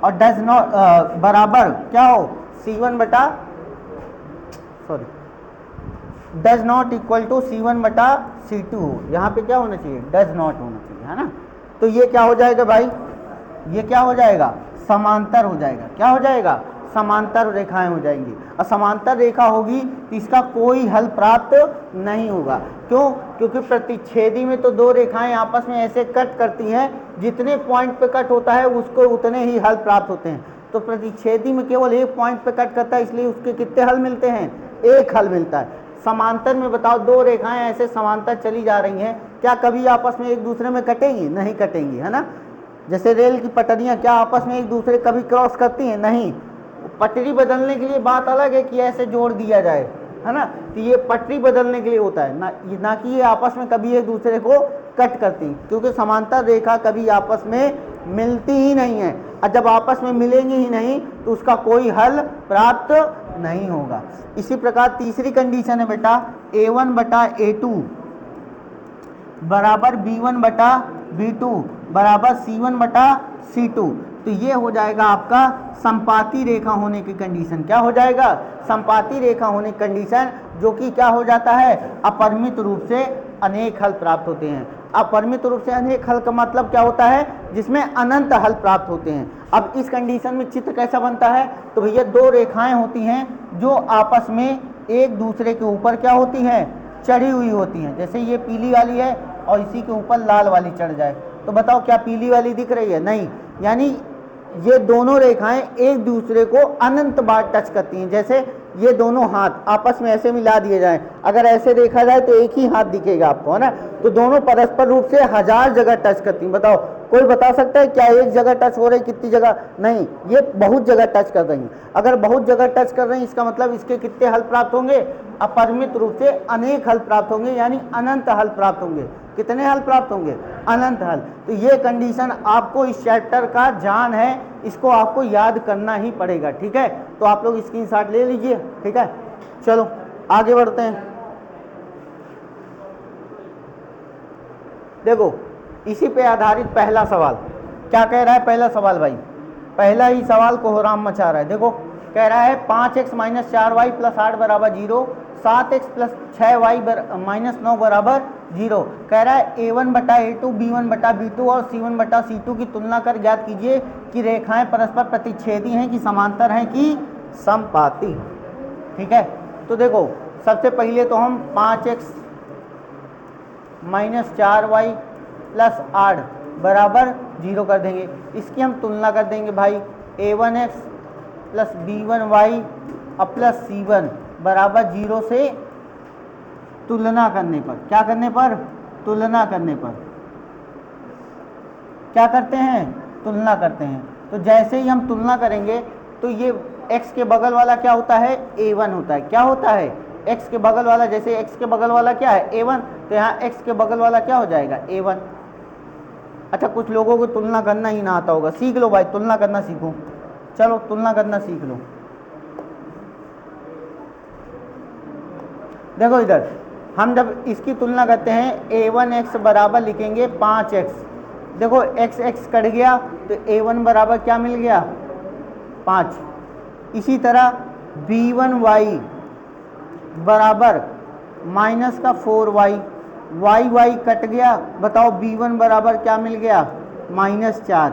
और डज नॉट बराबर क्या हो c1 बटा sorry does not equal to c1 बटा c2 हो। यहाँ पे क्या होना चाहिए, डज नॉट होना चाहिए, है ना। तो ये क्या हो जाएगा भाई, ये क्या हो जाएगा, समांतर हो जाएगा। क्या हो जाएगा, समांतर रेखाएं हो जाएंगी। और समांतर रेखा होगी तो इसका कोई हल प्राप्त नहीं होगा। क्यों, क्योंकि प्रतिच्छेदी में तो दो रेखाएं आपस में ऐसे कट करती हैं, जितने पॉइंट पे कट होता है उसको उतने ही हल प्राप्त होते हैं। तो प्रतिच्छेदी में केवल एक पॉइंट पे कट करता है, इसलिए उसके कितने हल मिलते हैं, एक हल मिलता है। समांतर में बताओ, दो रेखाएं ऐसे समांतर चली जा रही हैं, क्या कभी आपस में एक दूसरे में कटेंगी, नहीं कटेंगी, है ना। जैसे रेल की पटरियां क्या आपस में एक दूसरे कभी क्रॉस करती हैं, नहीं। पटरी बदलने के लिए बात अलग है कि ऐसे जोड़ दिया जाए, है ना। तो ये पटरी बदलने के लिए होता है ना कि ये आपस में कभी एक दूसरे को कट करती, क्योंकि समांतर रेखा कभी आपस में मिलती ही नहीं है। और जब आपस में मिलेंगी ही नहीं तो उसका कोई हल प्राप्त नहीं होगा। इसी प्रकार तीसरी कंडीशन है बेटा, a1 बटा a2 बराबर b1 बटा b2 बराबर c1 बटा c2। तो ये हो जाएगा आपका संपाती रेखा होने की कंडीशन। क्या हो जाएगा, संपाती रेखा होने की कंडीशन, जो कि क्या हो जाता है, अपरिमित रूप से अनेक हल प्राप्त होते हैं। अपरिमित रूप से अनेक हल का मतलब क्या होता है, जिसमें अनंत हल प्राप्त होते हैं। अब इस कंडीशन में चित्र कैसा बनता है, तो भैया दो रेखाएं होती हैं जो आपस में एक दूसरे के ऊपर क्या होती हैं, चढ़ी हुई होती हैं। जैसे ये पीली वाली है और इसी के ऊपर लाल वाली चढ़ जाए, तो बताओ क्या पीली वाली दिख रही है, नहीं। यानी ये दोनों रेखाएं एक दूसरे को अनंत बार टच करती हैं। जैसे ये दोनों हाथ आपस में ऐसे मिला दिए जाएं, अगर ऐसे देखा जाए तो एक ही हाथ दिखेगा आपको, है ना। तो दोनों परस्पर रूप से 1000 जगह टच करती हैं। बताओ कोई बता सकता है क्या एक जगह टच हो रही, कितनी जगह, नहीं, ये बहुत जगह टच कर रही हैं। अगर बहुत जगह टच कर रही हैं, इसका मतलब इसके कितने हल प्राप्त होंगे, अपरिमित रूप से अनेक हल प्राप्त होंगे, यानी अनंत हल प्राप्त होंगे। कितने हल प्राप्त होंगे, अनंत हल। तो ये कंडीशन आपको इस चैप्टर का जान है, इसको आपको याद करना ही पड़ेगा, ठीक है। तो आप लोग स्क्रीनशॉट ले लीजिए, ठीक है। चलो आगे बढ़ते हैं। देखो इसी पे आधारित पहला सवाल क्या कह रहा है, पहला सवाल भाई, पहला ही सवाल कोहराम मचा रहा है। देखो कह रहा है 5x माइनस 4y प्लस 8 बराबर 0, 7x प्लस 6y माइनस 9 बराबर 0। कह रहा है a1 बटा a2 b1 बटा b2 और c1 बटा c2 की तुलना कर ज्ञात कीजिए कि रेखाएं परस्पर प्रतिच्छेदी हैं कि समांतर हैं कि समपाती। ठीक है। तो देखो सबसे पहले तो हम 5x माइनस 4y प्लस 8 बराबर 0 कर देंगे। इसकी हम तुलना कर देंगे भाई, a1x प्लस b1y और प्लस c1 बराबर 0 से तुलना करने पर, क्या करने पर, तुलना करने पर क्या करते हैं, तुलना करते हैं। तो जैसे ही हम तुलना करेंगे तो ये x के बगल वाला क्या होता है, a1 होता है। क्या होता है, x के बगल वाला, जैसे x के बगल वाला क्या है, a1, तो यहाँ x के बगल वाला क्या हो जाएगा, a1। अच्छा कुछ लोगों को तुलना करना ही ना आता होगा, सीख लो भाई, तुलना करना सीखो। चलो तुलना करना सीख लो। देखो इधर हम जब इसकी तुलना करते हैं a1x बराबर लिखेंगे 5x। देखो x कट गया तो a1 बराबर क्या मिल गया, 5। इसी तरह b1y बराबर माइनस का 4y, y कट गया, बताओ b1 बराबर क्या मिल गया, माइनस 4।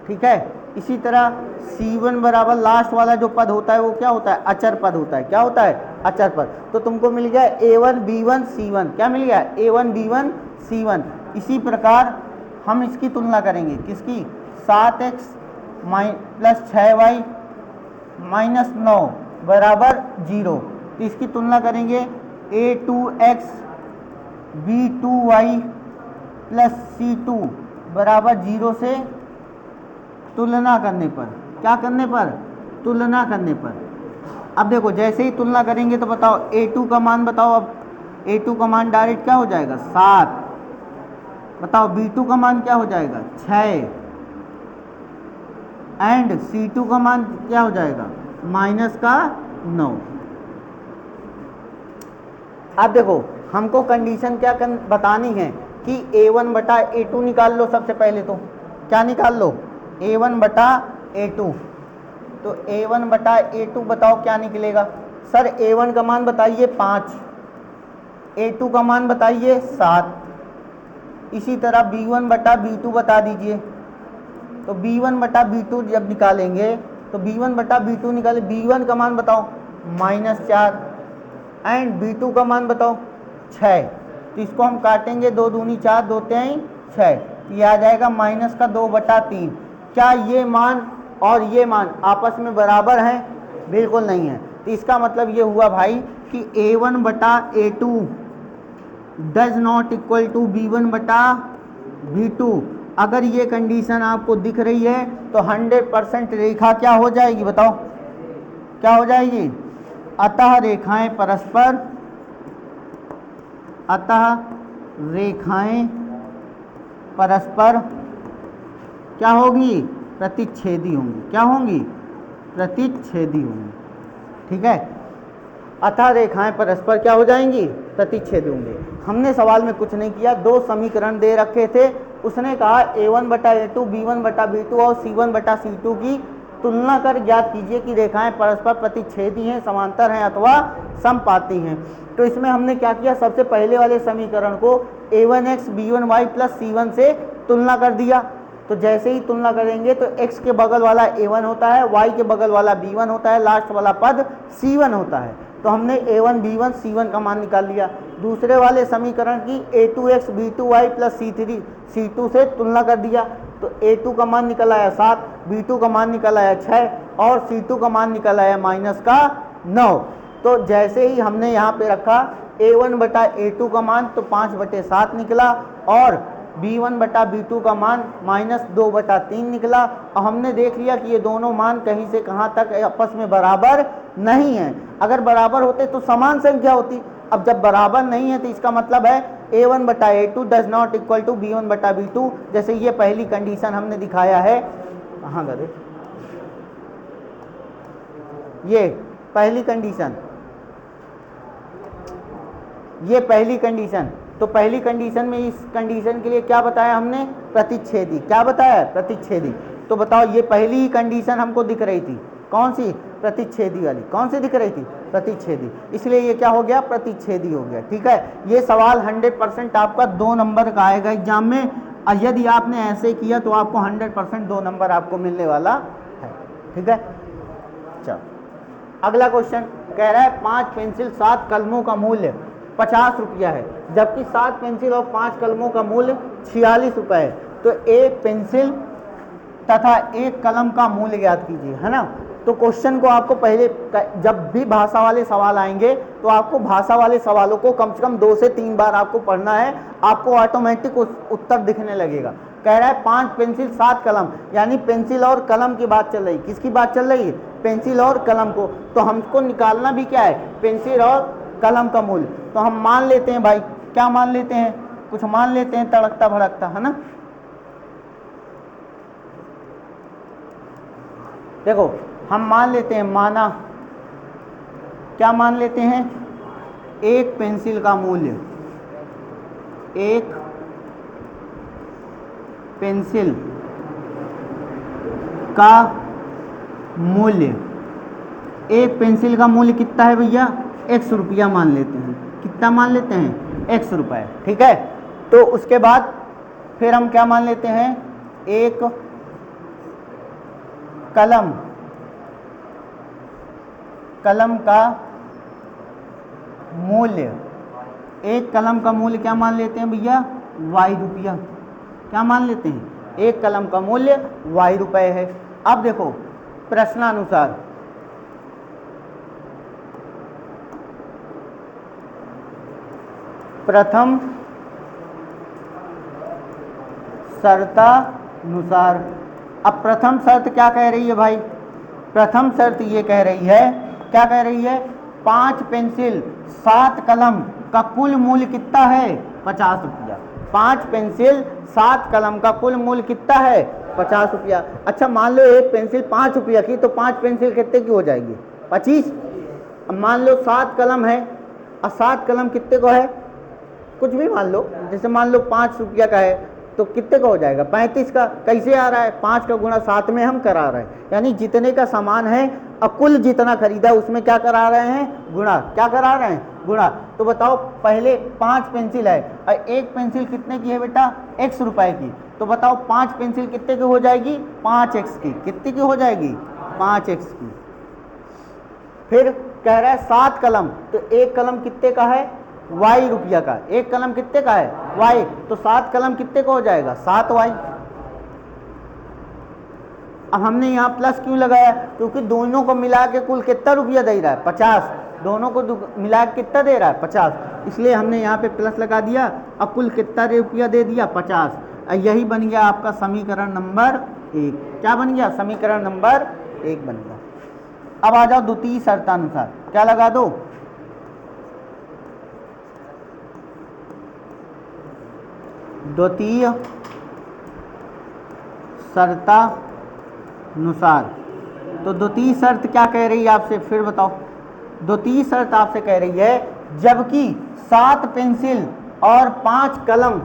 ठीक है। इसी तरह c1 बराबर लास्ट वाला जो पद होता है वो क्या होता है, अचर पद होता है। क्या होता है, अचर पद। तो तुमको मिल गया a1 b1 c1, क्या मिल गया, a1 b1 c1। इसी प्रकार हम इसकी तुलना करेंगे, किसकी, 7x प्लस 6y -9 बराबर 0। तो इसकी तुलना करेंगे a2x b2y प्लस c2 बराबर 0 से तुलना करने पर, क्या करने पर, तुलना करने पर। अब देखो जैसे ही तुलना करेंगे तो बताओ a2 का मान बताओ, अब a2 का मान डायरेक्ट क्या हो जाएगा 7, बताओ b2 का मान क्या हो जाएगा 6 एंड c2 का मान क्या हो जाएगा -9। अब देखो हमको कंडीशन क्या बतानी है कि a1 बटा a2 निकाल लो। सबसे पहले तो क्या निकाल लो, a1 बटा a2। तो a1 बटा a2 बताओ क्या निकलेगा। सर a1 का मान बताइए 5, a2 का मान बताइए 7। इसी तरह b1 बटा b2 बता दीजिए। तो b1 बटा b2 जब निकालेंगे तो b1 बटा b2 निकाले, b1 का मान बताओ -4 एंड b2 का मान बताओ 6। तो इसको हम काटेंगे, 2 दूनी 4, 2 तिहाई 6, ये आ जाएगा -2/3। क्या ये मान और ये मान आपस में बराबर हैं? बिल्कुल नहीं है। तो इसका मतलब ये हुआ भाई कि a1 बटा a2 does not equal to b1 बटा b2। अगर ये कंडीशन आपको दिख रही है तो 100% रेखा क्या हो जाएगी, बताओ क्या हो जाएगी। अतः रेखाएं परस्पर, अतः रेखाएं परस्पर क्या होगी, प्रतिच्छेदी होंगी। क्या होंगी, प्रतिच्छेदी होंगी। ठीक है, अतः रेखाएं परस्पर क्या हो जाएंगी, प्रतिच्छेदी होंगे। हमने सवाल में कुछ नहीं किया, 2 समीकरण दे रखे थे, उसने कहा a1 बटा a2 b1 बटा b2 और c1 बटा c2 की तुलना कर ज्ञात कीजिए कि रेखाएं परस्पर प्रतिच्छेदी हैं, समांतर हैं अथवा समपाती हैं। तो इसमें हमने क्या किया, सबसे पहले वाले समीकरण को a1x b1y प्लस c1 से तुलना कर दिया। तो जैसे ही तुलना करेंगे तो x के बगल वाला a1 होता है, y के बगल वाला b1 होता है, लास्ट वाला पद c1 होता है। तो हमने a1 b1 c1 का मान निकाल लिया। दूसरे वाले समीकरण की a2x b2y plus c3 c2 से तुलना कर दिया। तो a2 का मान निकल आया 7, b2 का मान निकल आया 6 और c2 का मान निकल आया -9। तो जैसे ही हमने यहाँ पे रखा a1 बटा a2 का मान तो 5/7 निकला और b1 बटा b2 का मान -2/3 निकला। और हमने देख लिया कि ये दोनों मान कहीं से कहाँ तक आपस में बराबर नहीं है। अगर बराबर होते तो समान संख्या होती। अब जब बराबर नहीं है तो इसका मतलब है a1 बटा a2 does not equal to b1 बटा b2। जैसे ये पहली कंडीशन हमने दिखाया है, कहाँ गए ये पहली कंडीशन, ये पहली कंडीशन। तो पहली कंडीशन में इस कंडीशन के लिए क्या बताया हमने, प्रतिच्छेदी। क्या बताया, प्रतिच्छेदी। तो बताओ ये पहली ही कंडीशन हमको दिख रही थी, कौन सी, प्रतिच्छेदी वाली। कौन सी दिख रही थी, प्रतिच्छेदी, इसलिए ये क्या हो गया, प्रतिच्छेदी हो गया। ठीक है, ये सवाल 100% आपका 2 नंबर का आएगा एग्जाम में। और यदि आपने ऐसे किया तो आपको 100% 2 नंबर आपको मिलने वाला है। ठीक है, चलो अगला क्वेश्चन कह रहा है 5 पेंसिल 7 कलमों का मूल्य 50 रुपया है, जबकि 7 पेंसिल और 5 कलमों का मूल्य 46 रुपये है। तो एक पेंसिल तथा एक कलम का मूल्य ज्ञात कीजिए, है ना। तो क्वेश्चन को आपको पहले, जब भी भाषा वाले सवाल आएंगे तो आपको भाषा वाले सवालों को कम से कम 2 से 3 बार आपको पढ़ना है, आपको ऑटोमेटिक उत्तर दिखने लगेगा। कह रहा है 5 पेंसिल 7 कलम, यानी पेंसिल और कलम की बात चल रही। किसकी बात चल रही है, पेंसिल और कलम को। तो हमको निकालना भी क्या है, पेंसिल और कलम का मूल्य। तो हम मान लेते हैं भाई, क्या मान लेते हैं, कुछ मान लेते हैं तड़कता भड़कता, है ना। देखो हम मान लेते हैं, माना क्या मान लेते हैं, एक पेंसिल का मूल्य, एक पेंसिल का मूल्य, एक पेंसिल का मूल्य कितना है भैया, 100 रुपया मान लेते हैं। कितना मान लेते हैं, 100 रुपये। ठीक है, तो उसके बाद फिर हम क्या मान लेते हैं, एक कलम, कलम का मूल्य, एक कलम का मूल्य क्या मान लेते हैं भैया, y रुपया। क्या मान लेते हैं, एक कलम का मूल्य y रुपये है। अब देखो प्रश्नानुसार प्रथम शर्तानुसार। अब प्रथम शर्त क्या कह रही है भाई? प्रथम शर्त ये कह रही है, क्या कह रही है? 5 पेंसिल 7 कलम का कुल मूल्य कितना है? 50 रुपया। 5 पेंसिल 7 कलम का कुल मूल्य कितना है? 50 रुपया। अच्छा मान लो एक पेंसिल 5 रुपया की, तो 5 पेंसिल कितने की हो जाएगी? 25। अब मान लो 7 कलम है, और 7 कलम कितने को है? कुछ भी मान लो, जैसे मान लो 5 रुपया का है, तो कितने का हो जाएगा? 35 का। कैसे आ रहा है? 5 का गुणा 7 में हम करा रहे हैं, यानी जितने का सामान है और कुल जितना खरीदा उसमें क्या करा रहे हैं? गुणा। क्या करा रहे हैं? गुणा। तो बताओ पहले 5 पेंसिल है और एक पेंसिल कितने की है बेटा? x रुपए की। तो बताओ 5 पेंसिल कितने की हो जाएगी? 5x की। कितने की हो जाएगी? 5x की। फिर कह रहा है 7 कलम, तो एक कलम कितने का है? y रुपया का। एक कलम कितने का है? y। तो 7 कलम कितने का हो जाएगा? 7y। अब हमने यहाँ प्लस क्यों लगाया? क्योंकि दोनों को मिला के कुल कितना रुपया दे रहा है? 50। दोनों को मिला के कितना दे रहा है? 50। इसलिए हमने यहाँ पे प्लस लगा दिया, अब कुल कितना रुपया दे दिया? 50। यही बन गया आपका समीकरण नंबर 1। क्या बन गया? समीकरण नंबर 1 बन गया। अब आ जाओ द्वितीय शर्तानुसार। क्या लगा दो? द्वितीय शर्तानुसार। तो द्वितीय शर्त क्या कह रही है आपसे? फिर बताओ। द्वितीय शर्त आपसे कह रही है जबकि 7 पेंसिल और 5 कलम,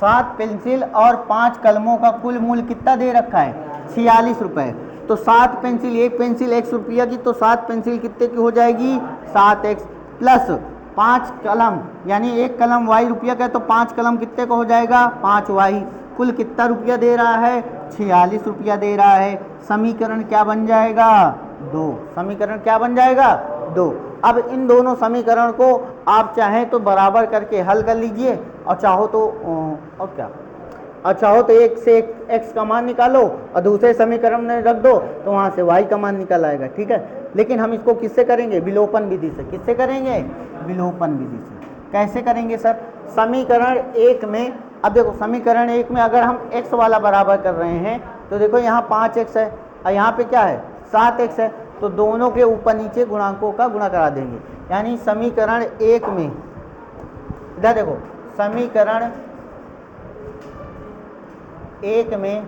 7 पेंसिल और 5 कलमों का कुल मूल्य कितना दे रखा है? 46 रुपए। तो 7 पेंसिल, एक पेंसिल x रुपया की, तो 7 पेंसिल कितने की हो जाएगी? 7x प्लस 5 कलम, यानी एक कलम y रुपया का है, तो 5 कलम कितने का हो जाएगा? 5y। कुल कितना रुपया दे रहा है? 46 रुपया दे रहा है। समीकरण क्या बन जाएगा? 2। समीकरण क्या बन जाएगा? 2। अब इन दोनों समीकरण को आप चाहें तो बराबर करके हल कर लीजिए, और चाहो तो और क्या, और चाहो तो एक से एक x का मान निकालो और दूसरे समीकरण में रख दो, तो वहाँ से y का मान निकल आएगा। ठीक है, लेकिन हम इसको किससे करेंगे? विलोपन विधि से। किससे करेंगे? विलोपन विधि से। कैसे करेंगे सर? समीकरण 1 में, अब देखो समीकरण 1 में अगर हम x वाला बराबर कर रहे हैं, तो देखो यहाँ 5x है और यहाँ पे क्या है? 7x है, तो दोनों के ऊपर नीचे गुणांकों का गुणा करा देंगे। यानी समीकरण 1 में, इधर देखो, समीकरण 1 में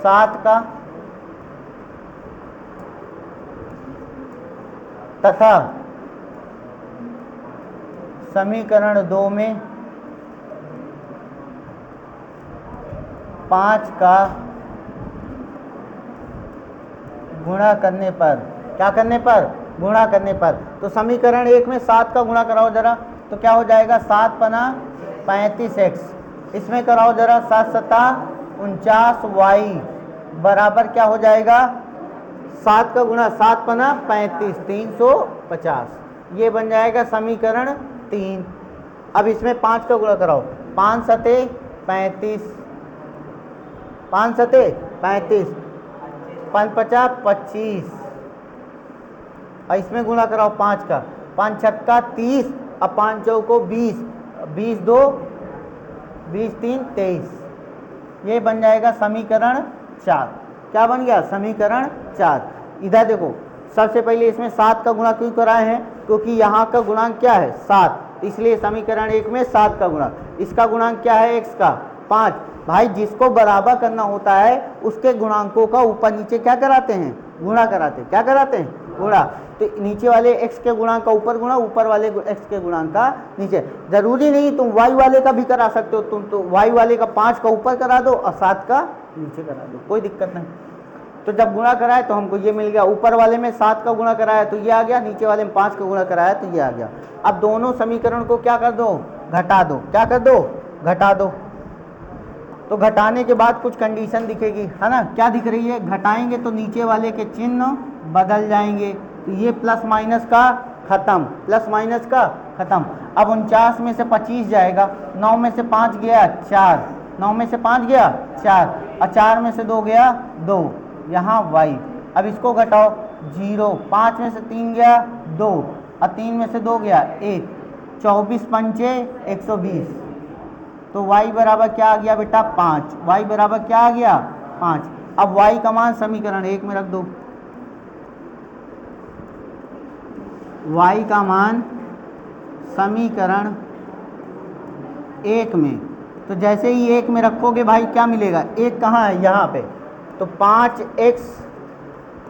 7 का तथा समीकरण 2 में 5 का गुणा करने पर, क्या करने पर? गुणा करने पर। तो समीकरण 1 में 7 का गुणा कराओ जरा, तो क्या हो जाएगा? 7 पना 35x, इसमें कराओ जरा 7 सता 49y बराबर क्या हो जाएगा? 7 का गुणा 7 पना 35, 350। ये बन जाएगा समीकरण 3। अब इसमें 5 का गुणा कराओ, 5 सते 35, 5 सते 35, 5 पचा 25, और इसमें गुणा कराओ 5 का, 5 छक्का 30 और 5 चौको 20, 20 2 20 3 23। ये बन जाएगा समीकरण 4। क्या बन गया? समीकरण 4। इधर देखो, सबसे पहले इसमें 7 का गुणा क्यों कराए हैं? क्योंकि यहाँ का गुणांक क्या है? 7, इसलिए समीकरण 1 में 7 का गुणा। इसका गुणांक क्या है? x का 5। भाई जिसको बराबर करना होता है उसके गुणांकों का ऊपर नीचे क्या कराते हैं? गुणा कराते हैं। क्या कराते हैं? गुणा। तो नीचे वाले x के गुणांक का ऊपर गुणा, ऊपर वाले x के गुणांक का नीचे। जरूरी नहीं तुम y वाले का भी करा सकते हो, तुम तो y वाले का 5 का ऊपर करा दो और 7 का नीचे करा दो, कोई दिक्कत नहीं। तो जब गुणा कराए तो हमको ये मिल गया, ऊपर वाले में 7 का गुणा कराया तो ये आ गया, नीचे वाले में 5 का गुणा कराया तो ये आ गया। अब दोनों समीकरण को क्या कर दो? घटा दो। क्या कर दो? घटा दो। तो घटाने के बाद कुछ कंडीशन दिखेगी, है ना? क्या दिख रही है? घटाएंगे तो नीचे वाले के चिन्ह बदल जाएंगे, तो ये प्लस माइनस का खत्म, प्लस माइनस का खत्म। अब 49 में से 25 जाएगा, 9 में से 5 गया 4, 9 में से 5 गया 4, और 4 में से 2 गया 2, यहाँ y। अब इसको घटाओ, 0, 5 में से 3 गया 2, और 3 में से 2 गया 1, 24 पंचे 120, तो y बराबर क्या आ गया बेटा 5, y बराबर क्या आ गया 5। अब y का मान समीकरण 1 में रख दो, y का मान समीकरण 1 में, तो जैसे ही 1 में रखोगे भाई क्या मिलेगा, 1 कहाँ है यहाँ पे, तो 5x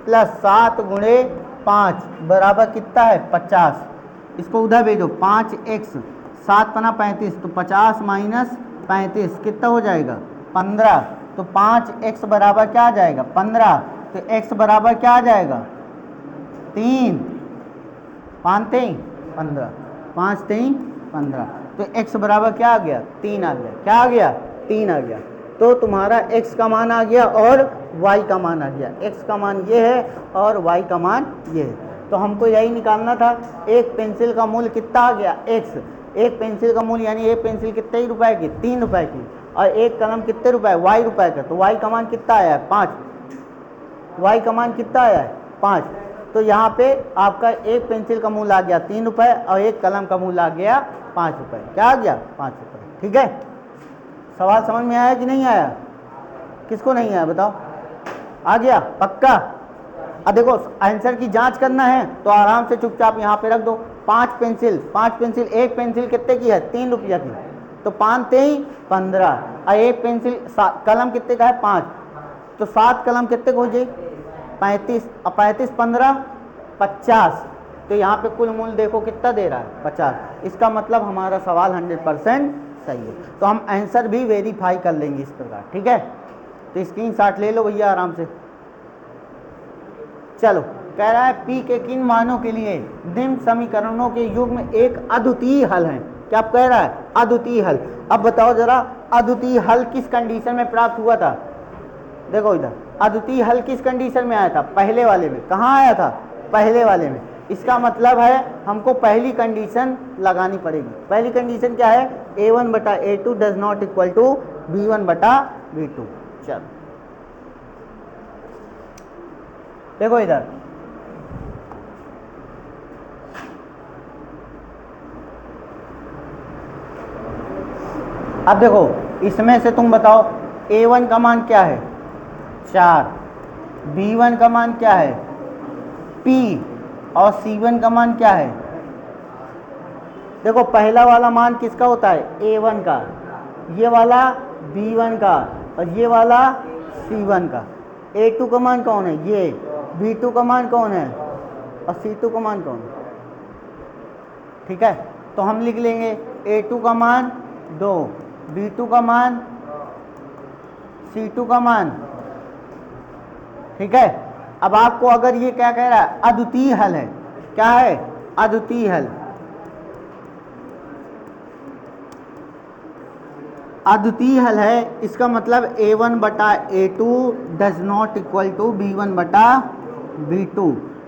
प्लस 7 गुणे 5 बराबर कितना है 50, इसको उधर भेजो, 5x 7 पना 35, तो 50 माइनस 35 कितना हो जाएगा 15, तो 5x बराबर क्या आ जाएगा 15, तो x बराबर क्या आ जाएगा 3, 5 3 15, 5 3 15, तो x बराबर क्या आ गया 3 आ गया, क्या आ गया 3 आ गया। तो तुम्हारा x का मान आ गया और y का मान आ गया, x का मान ये है और y का मान ये है। तो हमको यही निकालना था, एक पेंसिल का मूल्य कितना आ गया x, एक पेंसिल का मूल्य यानी एक पेंसिल कितने रुपए की 3 रुपए की, और एक कलम कितने रुपए y रुपए का, तो y का मान कितना आया है 5, y का मान कितना आया है 5। तो यहाँ पे आपका एक पेंसिल का मूल्य आ गया 3 रुपए और एक कलम का मूल्य आ गया 5 रुपए, क्या आ गया 5 रुपए। ठीक है, सवाल समझ में आया कि नहीं आया, किसको नहीं आया बताओ, आ गया पक्का। अब देखो आंसर की जांच करना है तो आराम से चुपचाप यहाँ पे रख दो, 5 पेंसिल, एक पेंसिल कितने की है 3 रुपया की, तो 5 3 15, और एक पेंसिल कलम कितने का है 5, तो 7 कलम कितने को हो जाए 35, और 35 15 50, तो यहाँ पे कुल मूल्य देखो कितना दे रहा है 50, इसका मतलब हमारा सवाल 100% सही है। तो हम आंसर भी वेरीफाई कर लेंगे इस प्रकार। ठीक है, तो स्क्रीनशॉट ले लो भैया आराम से। चलो कह रहा है p के किन मानों के लिए निम्न समीकरणों के युग्म एक अद्वितीय हल है, क्या कह रहा है अद्वितीय हल। अब बताओ जरा अद्वितीय हल किस कंडीशन में प्राप्त हुआ था, देखो इधर अद्वितीय हल किस कंडीशन में आया था, पहले वाले में, कहाँ आया था पहले वाले में। इसका मतलब है हमको पहली कंडीशन लगानी पड़ेगी, पहली कंडीशन क्या है a1 बटा a2 does not equal to b1 बटा b2। चलो देखो इधर, अब देखो इसमें से तुम बताओ a1 का मान क्या है 4, b1 का मान क्या है p, और c1 का मान क्या है। देखो पहला वाला मान किसका होता है a1 का, ये वाला b1 का, और ये वाला c1 का। a2 का मान कौन है ये, b2 का मान कौन है, और c2 का मान कौन है। ठीक है, तो हम लिख लेंगे a2 का मान 2, b2 का मान, c2 का मान। ठीक है, अब आपको अगर ये क्या कह रहा है अद्वितीय हल है, क्या है अद्वितीय हल, अद्वितीय हल है, इसका मतलब a1 बटा a2 does not equal to b1 बटा b2।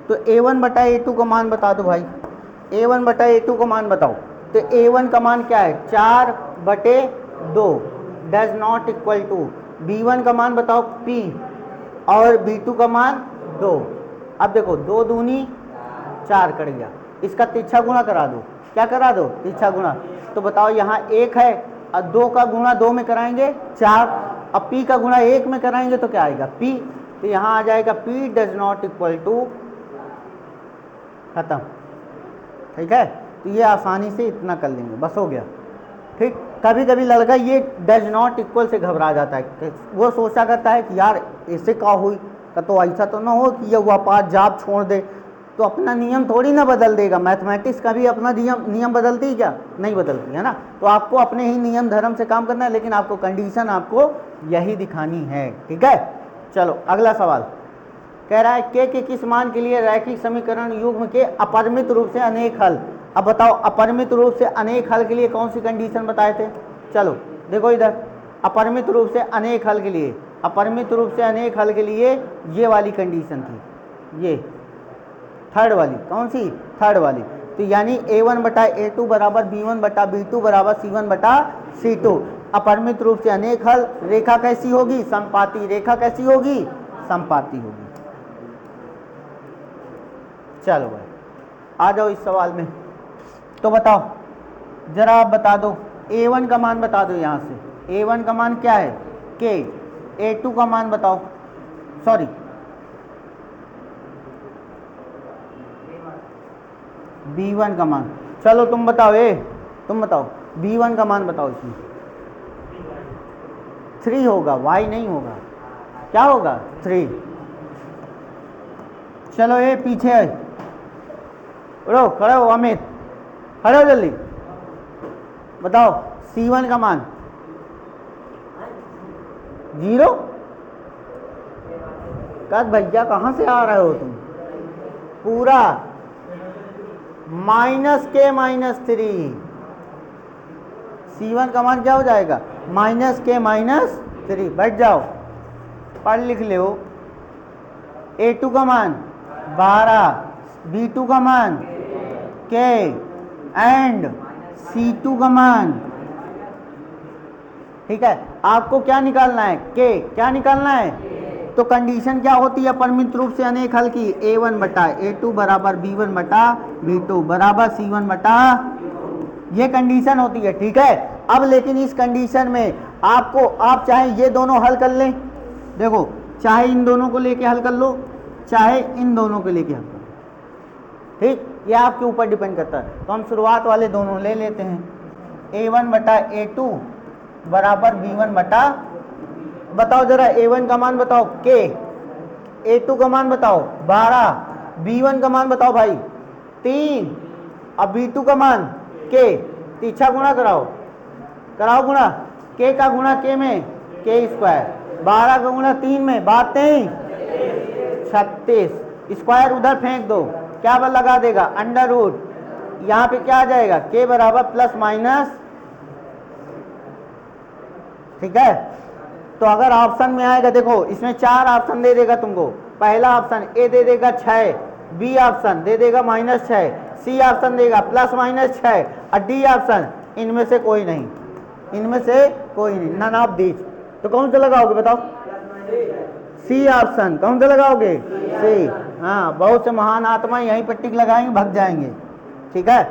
तो a1 बटा a2 का मान बता दो भाई, a1 बटा a2 का मान बताओ, तो a1 का मान क्या है 4 बटे 2 does not equal to, b1 का मान बताओ p, और b2 का मान 2। अब देखो 2 दूनी 4 कट गया, इसका तिरछा गुणा करा दो, क्या करा दो तिरछा गुणा। तो बताओ यहाँ 1 है और 2 का गुणा 2 में कराएंगे 4, अब p का गुणा 1 में कराएंगे तो क्या आएगा p, तो यहाँ आ जाएगा p does not equal to, खत्म। ठीक है, तो ये आसानी से इतना कर लेंगे, बस हो गया। ठीक, कभी कभी लड़का ये डज नॉट इक्वल से घबरा जाता है, वो सोचा करता है कि यार ऐसे का हुई, तो ऐसा तो ना हो कि ये व्यापार जॉब छोड़ दे, तो अपना नियम थोड़ी ना बदल देगा। मैथमेटिक्स का भी अपना नियम बदलती है क्या, नहीं बदलती है ना। तो आपको अपने ही नियम धर्म से काम करना है, लेकिन आपको कंडीशन आपको यही दिखानी है। ठीक है, चलो अगला सवाल कह रहा है के किस मान के लिए रैखिक समीकरण युग्म के अपरिमित रूप से अनेक हल। अब बताओ अपरिमित रूप से अनेक हल के लिए कौन सी कंडीशन बताए थे। चलो देखो इधर अपरिमित रूप से अनेक हल के लिए, अपरिमित रूप से अनेक हल के लिए ये वाली कंडीशन थी, ये थर्ड वाली, कौन सी थर्ड वाली। तो यानी a1 बटा a2 बराबर b1 बटा b2 बराबर c1 बटा c2। अपरिमित रूप से अनेक हल, रेखा कैसी होगी समपाती, रेखा कैसी होगी समपाती होगी। चलो भाई आ जाओ इस सवाल में, तो बताओ जरा आप बता दो, A1 का मान बता दो यहाँ से। A1 का मान क्या है K, A2 का मान बताओ, सॉरी B1 का मान। चलो तुम बताओ, तुम बताओ B1 का मान बताओ। इसमें 3 होगा, Y नहीं होगा, क्या होगा 3। चलो ये पीछे है, उड़ो खड़े हो अमित, खड़े हो जल्दी बताओ C1 का मान 0। कद भैया कहाँ से आ रहे हो तुम, पूरा -K-3। C1 का मान क्या हो जाएगा -K-3। बैठ जाओ, पढ़ लिख ले हो। A2 का मान 12, B2 का मान K एंड C2 का मान, ठीक है। आपको क्या निकालना है K, क्या निकालना है। तो कंडीशन क्या होती है परिमित रूप से अनेक हल की, A1 बटा A2 बराबर B1 बटा B2 बराबर C1 बटा, ये कंडीशन होती है, ठीक है। अब लेकिन इस कंडीशन में आपको, आप चाहे ये दोनों हल कर लें, देखो चाहे इन दोनों को लेके हल कर लो, चाहे इन दोनों को लेके हल कर लो, ठीक, ये आपके ऊपर डिपेंड करता है। तो हम शुरुआत वाले दोनों ले लेते हैं, A1 बटा A2 बराबर B1 बटा, बताओ जरा A1 का मान बताओ K, A2 का मान बताओ 12, B1 का मान बताओ भाई 3, अब B2 का मान K। तीछा गुणा कराओ, कराओ गुणा, K का गुणा K में K², 12 का गुणा 3 में 32, 36, स्क्वायर उधर फेंक दो, क्या बल लगा देगा अंडर रूट, यहाँ पे क्या आ जाएगा K बराबर प्लस माइनस, ठीक है। तो अगर ऑप्शन में आएगा, देखो इसमें 4 ऑप्शन दे देगा तुमको। पहला ऑप्शन ए दे देगा 6, बी ऑप्शन दे देगा -6, सी ऑप्शन देगा +-6 और डी ऑप्शन इनमें से कोई नहीं, इनमें से कोई नहीं, नन ऑफ दीज। तो कौन सा लगाओगे बताओ, सी ऑप्शन, कौन सा लगाओगे सी। हाँ, बहुत से महान आत्मा यहीं पर टिक लगाएंगे, भग जाएंगे, ठीक है।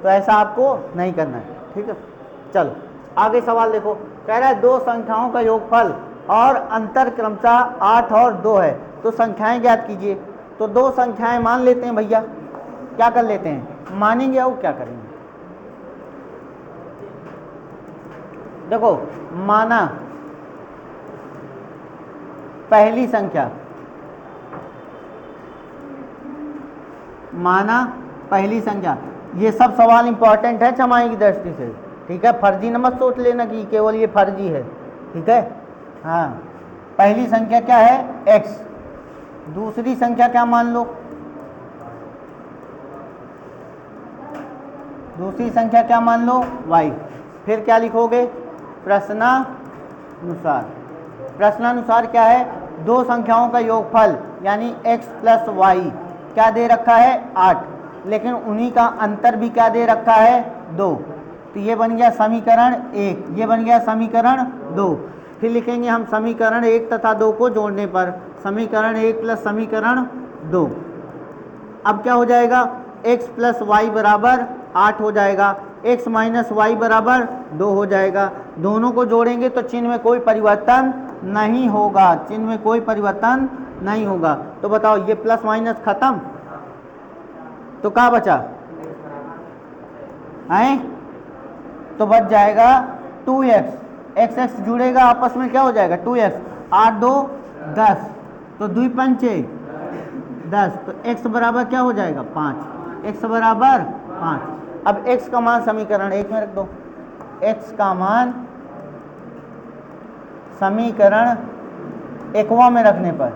तो ऐसा आपको नहीं करना है, ठीक है। चलो आगे सवाल देखो, कह रहा है दो संख्याओं का योगफल और अंतर क्रमशः 8 और 2 है, तो संख्याएं ज्ञात कीजिए। तो दो संख्याएं मान लेते हैं भैया, क्या कर लेते हैं, मानेंगे और क्या करेंगे। देखो माना पहली संख्या, माना पहली संख्या, ये सब सवाल इंपॉर्टेंट है छमाही की दृष्टि से, ठीक है। फर्जी न मत सोच लेना कि केवल ये फर्जी है, ठीक है। हाँ, पहली संख्या क्या है x, दूसरी संख्या क्या मान लो, दूसरी संख्या क्या मान लो y। फिर क्या लिखोगे प्रश्नानुसार, प्रश्नानुसार क्या है, दो संख्याओं का योगफल यानी x प्लस वाई क्या दे रखा है 8, लेकिन उन्हीं का अंतर भी क्या दे रखा है 2। तो ये बन गया समीकरण 1, ये बन गया समीकरण 2। फिर लिखेंगे हम समीकरण 1 तथा 2 को जोड़ने पर समीकरण 1 प्लस समीकरण 2। अब क्या हो जाएगा, x प्लस वाई बराबर 8 हो जाएगा, x माइनस वाई बराबर 2 हो जाएगा। दोनों को जोड़ेंगे तो चिन्ह में कोई परिवर्तन नहीं होगा, चिन्ह में कोई परिवर्तन नहीं होगा। तो बताओ ये प्लस माइनस खत्म, तो क्या बचा है, तो बच जाएगा 2x, x x जुड़ेगा आपस में क्या हो जाएगा 2x, 8 2 10, तो 2 पंचे 10, तो x बराबर क्या हो जाएगा 5, x बराबर 5। अब x का मान समीकरण 1 में रख दो, x का मान समीकरण 1वां में रखने पर,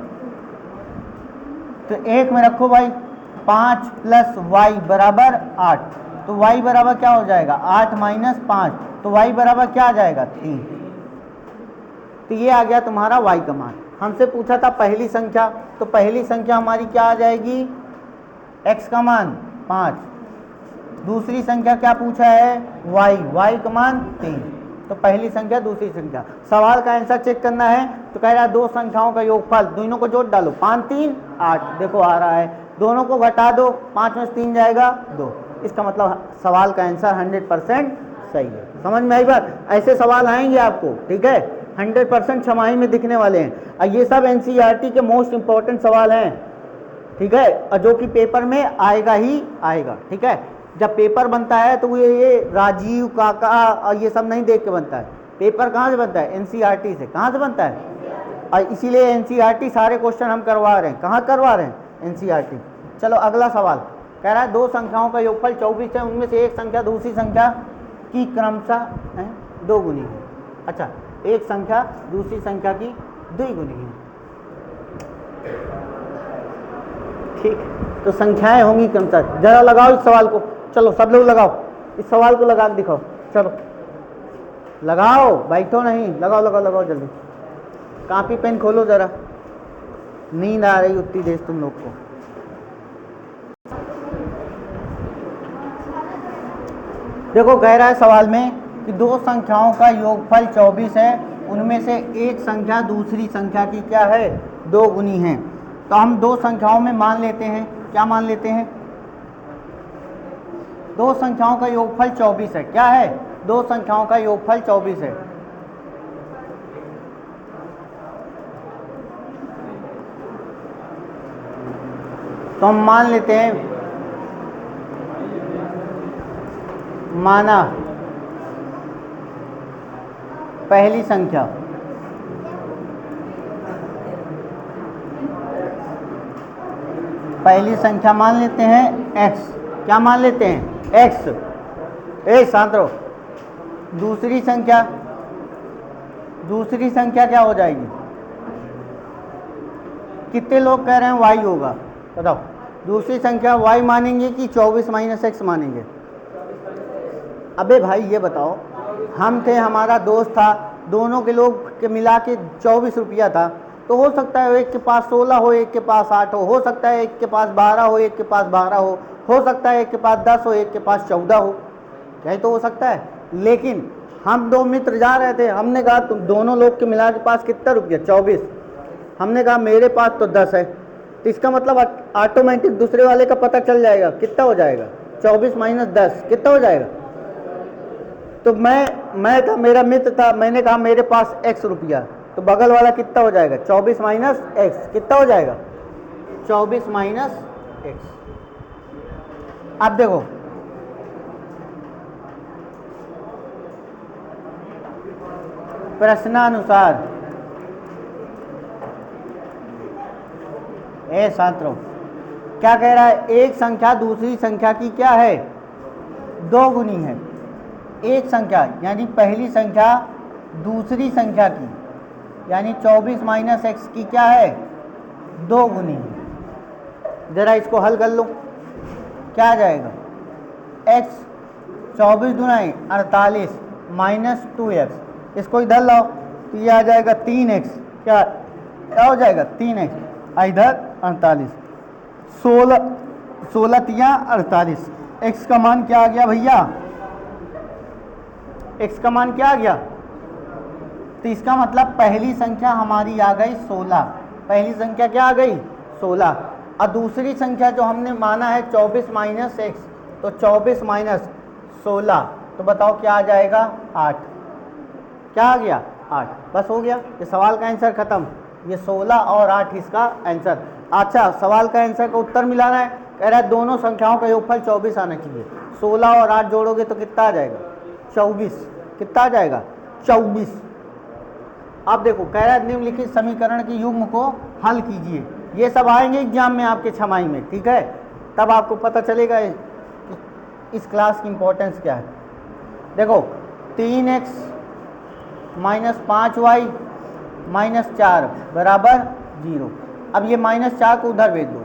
तो 1 में रखो भाई 5 प्लस वाई बराबर 8, तो y बराबर क्या हो जाएगा 8 माइनस 5, तो y बराबर क्या आ जाएगा 3। तो ये आ गया तुम्हारा y का मान। हमसे पूछा था पहली संख्या, तो पहली संख्या हमारी क्या आ जाएगी x का मान 5, दूसरी संख्या क्या पूछा है y का मान 3। तो पहली संख्या दूसरी संख्या, सवाल का आंसर चेक करना है। तो कह रहा है दो संख्याओं का योगफल, दोनों को जोड़ डालो 5 3 8, देखो आ रहा है, दोनों को घटा दो 5 में से 3 जाएगा 2, इसका मतलब सवाल का आंसर 100% सही है। समझ में आई बात? ऐसे सवाल आएंगे आपको, ठीक है, 100% छमाही में दिखने वाले हैं। और ये सब एनसीईआरटी के मोस्ट इंपॉर्टेंट सवाल हैं, ठीक है, और जो कि पेपर में आएगा ही आएगा, ठीक है। जब पेपर बनता है तो ये राजीव काका और ये सब नहीं देख के बनता है। पेपर कहाँ से बनता है? एनसीईआरटी से। कहाँ से बनता है? और इसीलिए एनसीईआरटी सारे क्वेश्चन हम करवा रहे हैं। कहाँ करवा रहे हैं? एनसीईआरटी। चलो अगला सवाल कह रहा है दो संख्याओं का योगफल 24 है, उनमें से एक संख्या दूसरी संख्या की क्रमशः दो गुनी है। अच्छा, एक संख्या दूसरी संख्या की द्विगुनी है, ठीक। तो संख्याएं होंगी क्रमशः। जरा लगाओ इस सवाल को, चलो सब लोग लगाओ, इस सवाल को लगा के दिखाओ, चलो लगाओ, बैठो नहीं, लगाओ लगाओ लगाओ जल्दी। कॉपी पेन खोलो जरा, नींद आ रही उतनी देर तुम लोग को। देखो कह रहा है सवाल में कि दो संख्याओं का योगफल 24 है, उनमें से एक संख्या दूसरी संख्या की क्या है? दो गुनी है। तो हम दो संख्याओं में मान लेते हैं, क्या मान लेते हैं? दो संख्याओं का योगफल 24 है। क्या है? दो संख्याओं का योगफल 24 है। तो हम मान लेते हैं, माना पहली संख्या मान लेते हैं x। क्या मान लेते हैं? x। शांत रहो। दूसरी संख्या क्या हो जाएगी? कितने लोग कह रहे हैं y होगा? बताओ। दूसरी संख्या y मानेंगे कि 24 - x मानेंगे? अबे भाई ये बताओ, हम थे, हमारा दोस्त था, दोनों के लोग के मिला के 24 रुपया था। तो हो सकता है एक के पास 16 हो, एक के पास 8 हो सकता है एक के पास 12 हो, एक के पास 12 हो सकता है एक के पास 10 हो, एक के पास 14 हो। क्या तो हो सकता है। लेकिन हम दो मित्र जा रहे थे, हमने कहा तुम दोनों लोग के मिला के पास कितना रुपया? 24। हमने कहा मेरे पास तो 10 है। तो इसका मतलब ऑटोमेटिक दूसरे वाले का पता चल जाएगा, कितना हो जाएगा? 24 - 10 कितना हो जाएगा? तो मैं था, मेरा मित्र था, मैंने कहा मेरे पास x रुपया, तो बगल वाला कितना हो जाएगा? 24 - x कितना हो जाएगा? 24 - x। अब देखो प्रश्नानुसार छात्रों क्या कह रहा है? एक संख्या दूसरी संख्या की क्या है? दो गुनी है। एक संख्या यानी पहली संख्या दूसरी संख्या की यानी 24 - x की क्या है? दो गुनी है। जरा इसको हल कर लो, क्या आ जाएगा? x 24 दूनी 48 - 2x, इसको इधर लाओ तो ये आ जाएगा 3x। क्या हो जाएगा? 3x। इधर 48, 16 तिया 48। x का मान क्या आ गया भैया? x का मान क्या आ गया? तो इसका मतलब पहली संख्या हमारी आ गई 16। पहली संख्या क्या आ गई? 16। और दूसरी संख्या जो हमने माना है 24 - x, तो 24 - 16, तो बताओ क्या आ जाएगा? 8। क्या आ गया? 8। बस हो गया, ये सवाल का आंसर खत्म। ये 16 और 8 इसका आंसर। अच्छा, सवाल का आंसर का उत्तर मिलाना है। कह रहा है दोनों संख्याओं का योगफल 24 आना चाहिए। 16 और 8 जोड़ोगे तो कितना आ जाएगा? 24। कितना आ जाएगा? 24। अब देखो कह रहा है निम्नलिखित समीकरण के युग्म को हल कीजिए। ये सब आएंगे एग्जाम में आपके छमाही में, ठीक है, तब आपको पता चलेगा इस क्लास की इंपॉर्टेंस क्या है। देखो 3x - 5y - 4 बराबर 0। अब ये -4 को उधर भेज दो।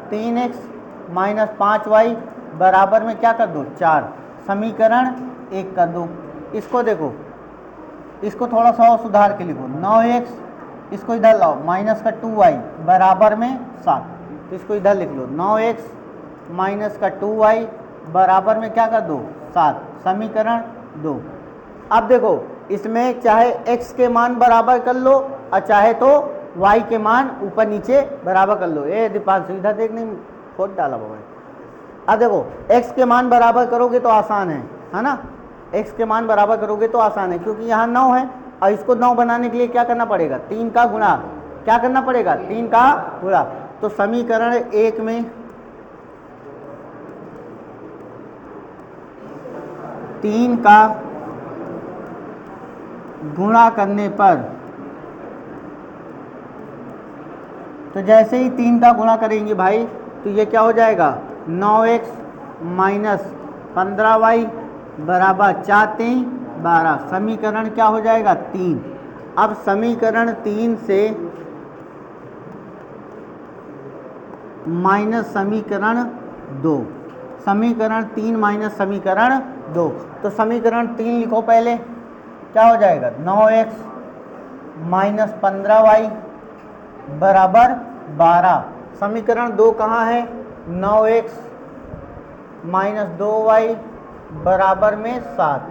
3x - 5y बराबर में क्या कर दो? 4। समीकरण 1 कर दो। इसको देखो, इसको थोड़ा सा और सुधार के लिखो। 9x, इसको इधर लाओ, माइनस का 2y बराबर में 7, तो इसको इधर लिख लो। 9x माइनस का 2y बराबर में क्या कर दो? 7। समीकरण 2। अब देखो इसमें चाहे x के मान बराबर कर लो और चाहे तो y के मान ऊपर नीचे बराबर कर लो। ये दीपांशु इधर देखने खोद डाला बाबा। अब देखो x के मान बराबर करोगे तो आसान है ना। x के मान बराबर करोगे तो आसान है, क्योंकि यहाँ 9 है और इसको 9 बनाने के लिए क्या करना पड़ेगा, 3 का गुणा, क्या करना पड़ेगा, 3 का गुणा। तो समीकरण 1 में 3 का गुणा करने पर, तो जैसे ही 3 का गुणा करेंगे भाई तो ये क्या हो जाएगा, 9x माइनस 15y बराबर 4 3 12। समीकरण क्या हो जाएगा, 3। अब समीकरण 3 से माइनस समीकरण 2, समीकरण 3 माइनस समीकरण 2, तो समीकरण 3 लिखो पहले, क्या हो जाएगा, 9x माइनस 15y बराबर 12। समीकरण 2 कहाँ है, 9x माइनस 2y बराबर में 7।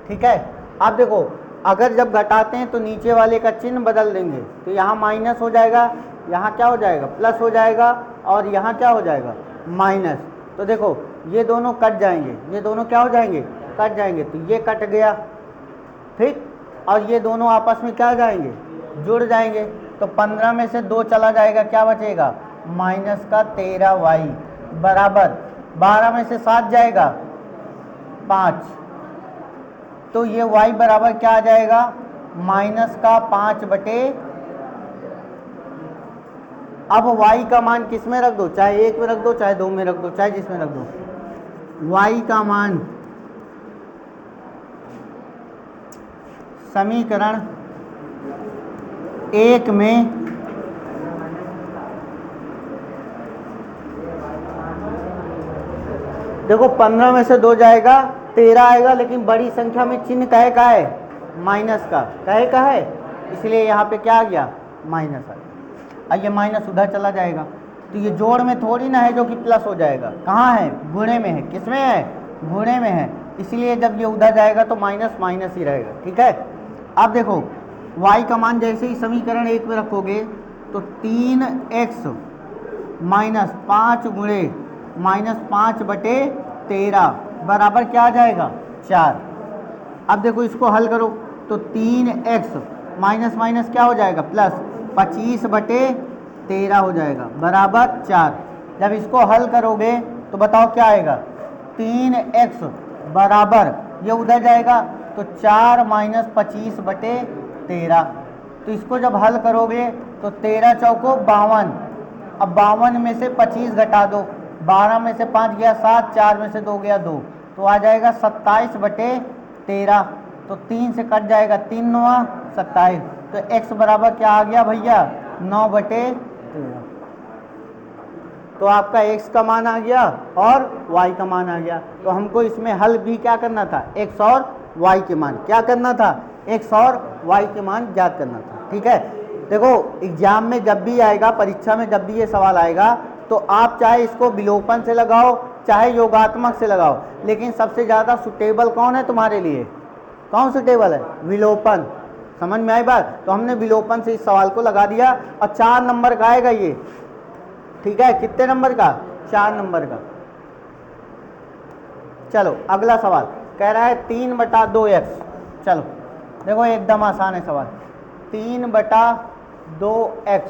ठीक है। अब देखो, अगर जब घटाते हैं तो नीचे वाले का चिन्ह बदल देंगे, तो यहाँ माइनस हो जाएगा, यहाँ क्या हो जाएगा, प्लस हो जाएगा, और यहाँ क्या हो जाएगा, माइनस। तो देखो ये दोनों कट जाएंगे, ये दोनों क्या हो जाएंगे, कट जाएंगे, तो ये कट गया, ठीक, और ये दोनों आपस में क्या हो जाएंगे, जुड़ जाएंगे। तो 15 में से 2 चला जाएगा, क्या बचेगा, माइनस का 13y बराबर 12 में से 7 जाएगा 5, तो ये y बराबर क्या आ जाएगा, माइनस का 5 बटे, अब y का मान किस में रख दो, चाहे 1 में रख दो, चाहे 2 में रख दो, चाहे जिसमें रख दो, y का मान समीकरण 1 में देखो 15 में से 2 जाएगा 13 आएगा, लेकिन बड़ी संख्या में चिन्ह कहे का है, माइनस का, कहे का है, इसलिए यहाँ पे क्या आ गया, माइनस आ गया। अब ये माइनस उधर चला जाएगा, तो ये जोड़ में थोड़ी ना है जो कि प्लस हो जाएगा, कहाँ है, गुणे में है, किसमें है, गुणे में है, इसलिए जब ये उधर जाएगा तो माइनस माइनस ही रहेगा। ठीक है। अब देखो y का मान जैसे ही समीकरण 1 में रखोगे तो 3x माइनस 5 गुणे माइनस 5 बटे 13 बराबर क्या आ जाएगा, 4। अब देखो इसको हल करो तो 3x माइनस माइनस क्या हो जाएगा, प्लस 25 बटे 13 हो जाएगा बराबर 4। जब इसको हल करोगे तो बताओ क्या आएगा, 3x बराबर, ये उधर जाएगा तो 4 माइनस 25 बटे 13। तो इसको जब हल करोगे तो 13 चौको 52, अब 52 में से 25 घटा दो, 12 में से 5 गया 7, 4 में से 2 गया 2, तो आ जाएगा 27 बटे 13। तो 3 से कट जाएगा, 3 9 27, तो x बराबर क्या आ गया भैया, 9 बटे 13। तो आपका x का मान आ गया और y का मान आ गया। तो हमको इसमें हल भी क्या करना था, x और y के मान क्या करना था, x और y के मान ज्ञात करना था। ठीक है। देखो एग्जाम में जब भी आएगा, परीक्षा में जब भी ये सवाल आएगा, तो आप चाहे इसको विलोपन से लगाओ चाहे योगात्मक से लगाओ, लेकिन सबसे ज़्यादा सुटेबल कौन है तुम्हारे लिए, कौन सुटेबल है, विलोपन। समझ में आई बात। तो हमने विलोपन से इस सवाल को लगा दिया और 4 नंबर का आएगा ये। ठीक है, कितने नंबर का, 4 नंबर का। चलो अगला सवाल कह रहा है 3/2x। चलो देखो एकदम आसान है सवाल, 3/2x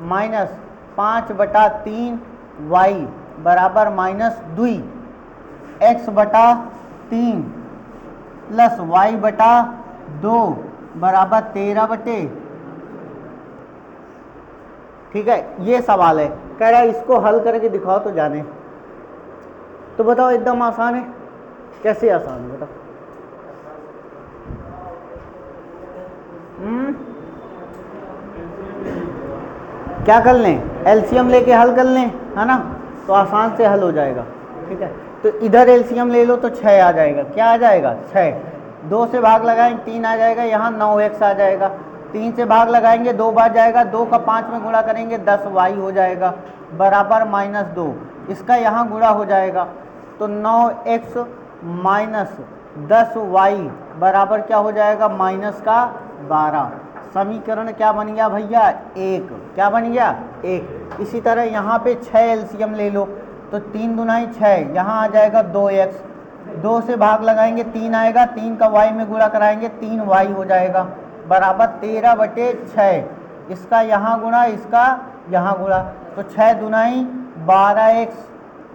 माइनस 5/3y बराबर -2, x/3 प्लस y/2 बराबर 13 बटे। ठीक है, ये सवाल है, कह रहा है इसको हल करके दिखाओ तो जाने। तो बताओ एकदम आसान है, कैसे आसान है बताओ। क्या कर लें, एलसीएम लेके हल कर लें, है ना, तो आसान से हल हो जाएगा। ठीक है, तो इधर एलसीएम ले लो तो 6 आ जाएगा, क्या आ जाएगा 6, 2 से भाग लगाएंगे 3 आ जाएगा, यहाँ 9x आ जाएगा, 3 से भाग लगाएंगे 2 बार जाएगा, 2 का 5 में गुणा करेंगे 10y हो जाएगा बराबर -2, इसका यहाँ गुणा हो जाएगा तो 9x माइनस 10y बराबर क्या हो जाएगा, -12। समीकरण क्या बन गया भैया, 1। क्या बन गया, 1। इसी तरह यहाँ पे 6 एलसीएम ले लो तो 3 दूना 6, यहाँ आ जाएगा 2x 2 से भाग लगाएंगे 3 आएगा, 3 का y में गुणा कराएंगे 3y हो जाएगा बराबर 13/6। इसका यहाँ गुणा, इसका यहाँ गुणा, तो 6 दूनाई 12x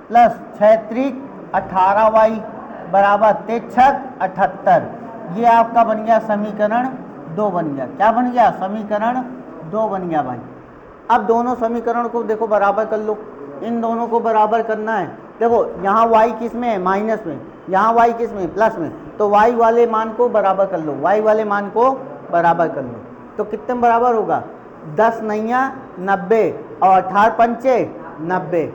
प्लस 6 त्रिक 18y बराबर 63 78। ये आपका बन गया समीकरण 2 बन गया। क्या बन गया? समीकरण 2 बन गया भाई। अब दोनों समीकरण को देखो बराबर कर लो, इन दोनों को बराबर करना है। देखो यहाँ y किस में है? माइनस में, यहाँ y किस में? प्लस में, तो y वाले मान को बराबर कर लो, y वाले मान को बराबर कर लो। तो कितने में बराबर होगा? 10 नैया 90 और 18 पंचे 90।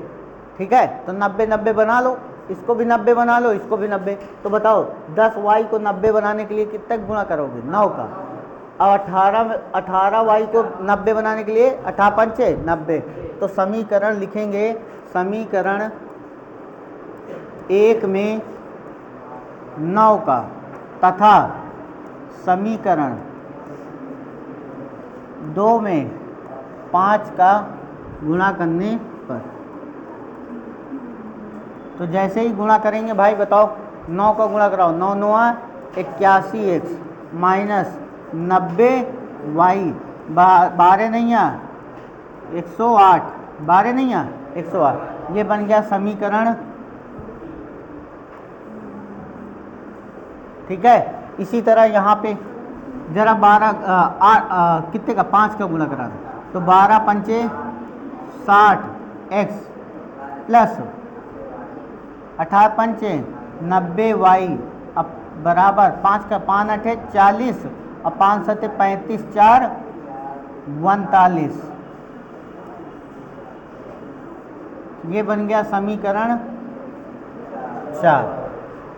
ठीक है, तो 90 90 बना लो, इसको भी 90 बना लो, इसको भी 90। तो बताओ 10y को 90 बनाने के लिए कितने गुणा करोगे? 9 का। और 18y को 90 बनाने के लिए 18 पंचे 90। तो समीकरण लिखेंगे, समीकरण 1 में 9 का तथा समीकरण 2 में 5 का गुणा करने पर। तो जैसे ही गुणा करेंगे भाई बताओ, 9 का गुणा कराओ, 9 9 81x माइनस 90y 12 नहीं आ 108, 12 नहीं आ 108। ये बन गया समीकरण। ठीक है, इसी तरह यहाँ पे जरा 12 कितने का? 5 का गुणा करा दो, तो 12 पंचे 60x प्लस 18 पंचे 90y अब बराबर 5 का 5 8 40 और 5 7 35 4 39। ये बन गया समीकरण 4।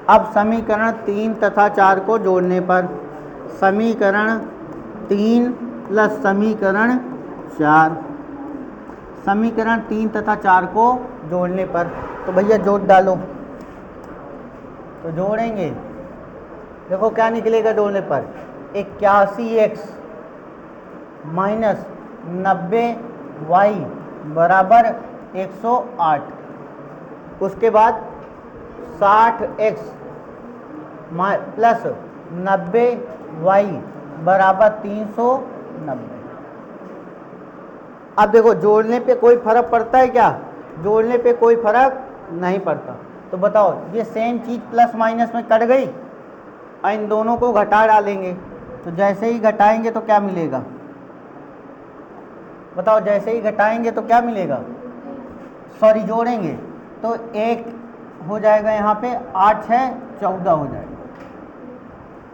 अब समीकरण 3 तथा 4 को जोड़ने पर, समीकरण 3 प्लस समीकरण 4, समीकरण 3 तथा 4 को जोड़ने पर, तो भैया जोड़ डालो। तो जोड़ेंगे, देखो क्या निकलेगा जोड़ने पर? 81x माइनस 90y बराबर 108। उसके बाद 60x प्लस 90y बराबर 390। अब देखो जोड़ने पे कोई फर्क पड़ता है क्या? जोड़ने पे कोई फर्क नहीं पड़ता। तो बताओ, ये सेम चीज़ प्लस माइनस में कट गई और इन दोनों को घटा डालेंगे। तो जैसे ही घटाएंगे तो क्या मिलेगा? बताओ, जैसे ही घटाएंगे तो क्या मिलेगा? सॉरी, जोड़ेंगे तो 1 हो जाएगा, यहाँ पे 8 है 14 हो जाएगा,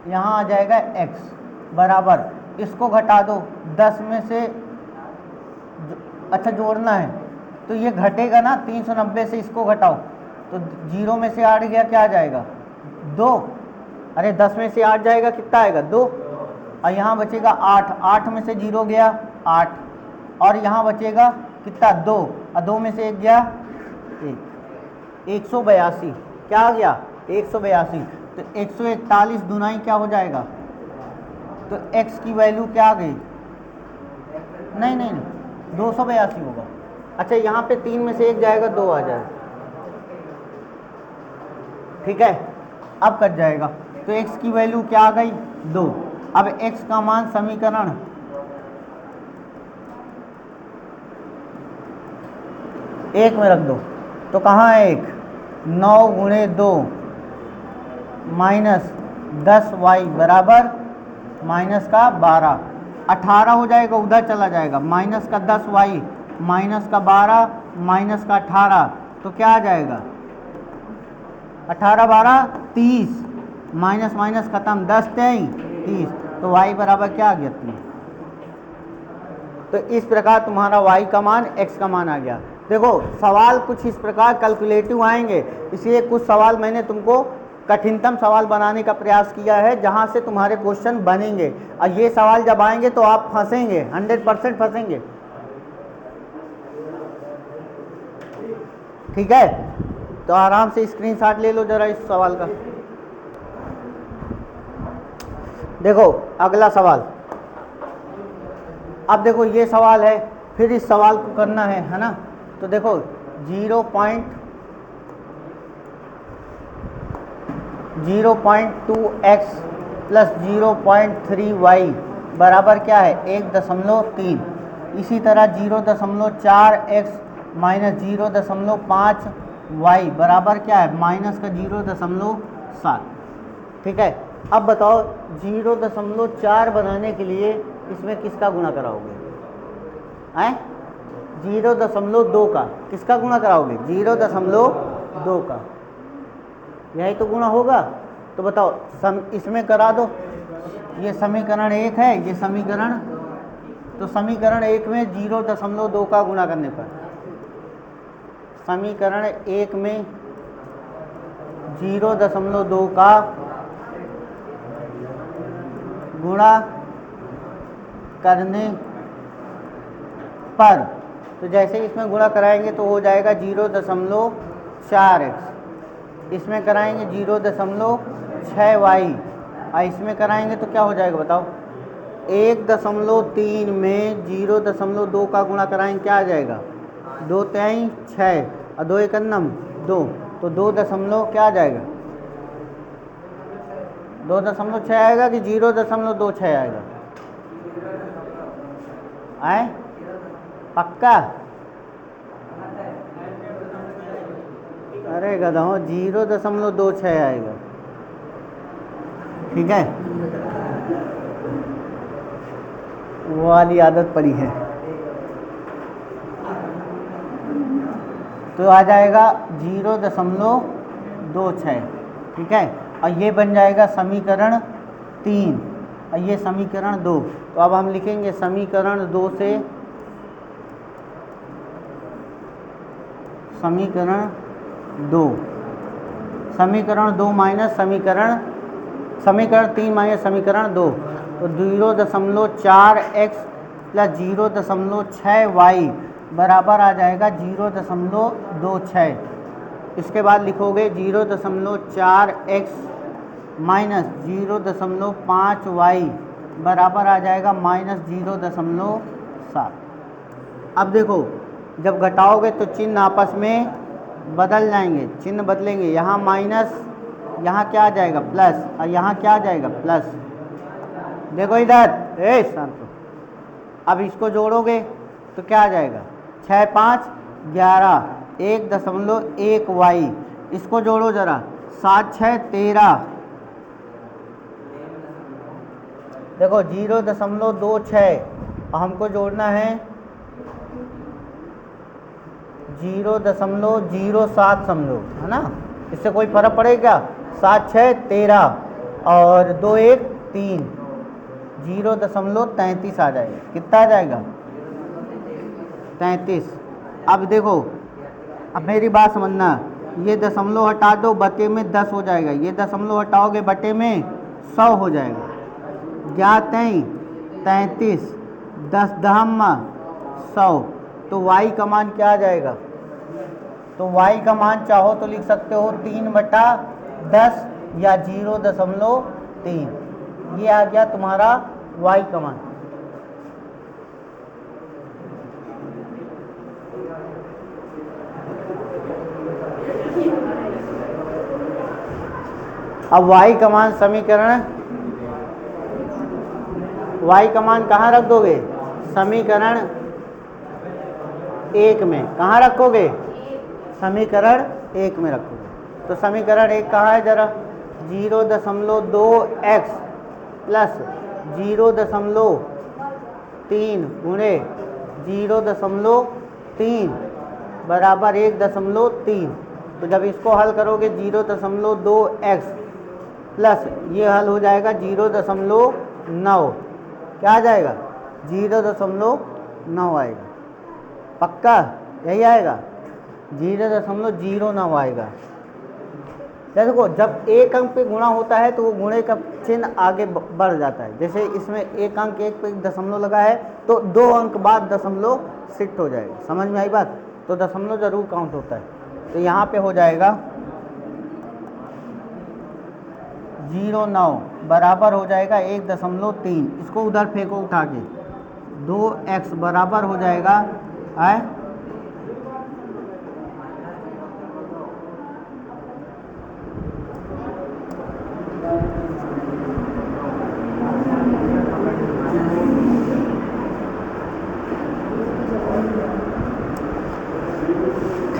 यहाँ आ जाएगा x बराबर, इसको घटा दो 10 में से, अच्छा जोड़ना है तो ये घटेगा ना, 390 से इसको घटाओ तो 0 में से 8 गया, क्या आ जाएगा? 2। अरे 10 में से 8 जाएगा, कितना आएगा? 2। और यहाँ बचेगा 8, 8 में से 0 गया 8, और यहाँ बचेगा कितना? 2, और 2 में से 1 गया 1, 182। क्या आ गया? 182। तो 141 दुनाई क्या हो जाएगा? तो x की वैल्यू क्या आ गई? नहीं नहीं नहीं, 282 होगा। अच्छा, यहाँ पे 3 में से 1 जाएगा, 2 आ जाएगा। ठीक है, अब कट जाएगा, तो x की वैल्यू क्या आ गई? 2। अब x का मान समीकरण 1 में रख दो, तो कहाँ है 1? 9 गुणे 2 माइनस 10y बराबर माइनस का 12, 18 हो जाएगा, उधर चला जाएगा, माइनस का 10y माइनस का 12 माइनस का 18, तो क्या आ जाएगा? 18 12 30, माइनस माइनस खत्म, 10 3 30, तो y बराबर क्या आ गया? 3। तो इस प्रकार तुम्हारा y का मान x का मान आ गया। देखो सवाल कुछ इस प्रकार कैलकुलेटिव आएंगे, इसलिए कुछ सवाल मैंने तुमको कठिनतम सवाल बनाने का प्रयास किया है जहां से तुम्हारे क्वेश्चन बनेंगे, और ये सवाल जब आएंगे तो आप फंसेंगे, 100% फंसेंगे। ठीक है, तो आराम से स्क्रीनशॉट ले लो जरा इस सवाल का। देखो अगला सवाल, अब देखो ये सवाल है, फिर इस सवाल को करना है ना। तो देखो 0.5 0.2x प्लस 0.3y बराबर क्या है 1.3। इसी तरह 0.4x माइनस 0.5y बराबर क्या है माइनस का 0.7। ठीक है, अब बताओ 0.4 बनाने के लिए इसमें किसका गुणा कराओगे? हैं 0.2 का किसका गुणा कराओगे? 0.2 का, यही तो गुणा होगा। तो बताओ इसमें करा दो, ये समीकरण 1 है, ये समीकरण, तो समीकरण 1 में 0.2 का गुणा करने पर, समीकरण 1 में 0.2 का गुणा करने पर, तो जैसे इसमें गुणा कराएंगे तो हो जाएगा 0.4x, इसमें कराएंगे 0.6y, और इसमें कराएंगे तो क्या हो जाएगा बताओ? 1.3 में 0.2 का गुणा कराएंगे क्या आ जाएगा? 2 3 6 और 2 1 2, तो 2 क्या आ जाएगा? 2.6 आएगा कि 0.26 आएगा? आए पक्का? अरे गधाओं 0.26 आएगा। ठीक है, वो वाली आदत पड़ी है। तो आ जाएगा 0.26। ठीक है, और ये बन जाएगा समीकरण 3 और ये समीकरण 2। तो अब हम लिखेंगे समीकरण 2 से समीकरण 2 माइनस समीकरण 3 माइनस समीकरण 2, तो 0.4x प्लस 0.6y बराबर आ जाएगा 0.26। इसके बाद लिखोगे 0.4x माइनस 0.5y बराबर आ जाएगा माइनस 0.7। अब देखो जब घटाओगे तो चिन्ह आपस में बदल जाएंगे, चिन्ह बदलेंगे, यहाँ माइनस, यहाँ क्या आ जाएगा प्लस, और यहाँ क्या आ जाएगा प्लस। देखो इधर शांत। अब इसको जोड़ोगे तो क्या आ जाएगा 6 5 11 1.1y, इसको जोड़ो जरा 7 6 13। देखो 0.26 हमको जोड़ना है 0.07 समझो, है ना? इससे कोई फर्क पड़ेगा? 7 6 13 और 2 1 3, 0.33 आ जाएगा। कितना आ जाएगा? 33। अब देखो, अब मेरी बात समझना, ये दशमलव हटा दो, बटे में 10 हो जाएगा, ये दशमलव हटाओगे बटे में 100 हो जाएगा। 33 10 दहम्मा 100, तो y का मान क्या आ जाएगा? तो y का मान चाहो तो लिख सकते हो 3/10 या 0.3, ये आ गया तुम्हारा y का मान। अब y का मान समीकरण, y का मान कहाँ रख दोगे? समीकरण 1 में। कहाँ रखोगे? समीकरण 1 में रखोगे। तो समीकरण 1 कहाँ है जरा? 0.2x प्लस 0.3 गुणे 0.3 बराबर 1.3। तो जब इसको हल करोगे 0.2x प्लस ये हल हो जाएगा 0.9, क्या आ जाएगा? 0.9 आएगा। पक्का यही आएगा? 0.09 आएगा। देखो जब एक अंक पे गुणा होता है तो वो गुणे का चिन्ह आगे बढ़ जाता है। जैसे इसमें एक अंक 1 पे दशमलव लगा है तो 2 अंक बाद दशमलव शिफ्ट हो जाएगा। समझ में आई बात? तो दशमलव जरूर काउंट होता है। तो यहाँ पे हो जाएगा 0.9 बराबर हो जाएगा 1.3। इसको उधर फेंको उठा के, 2x बराबर हो जाएगा आए 1.3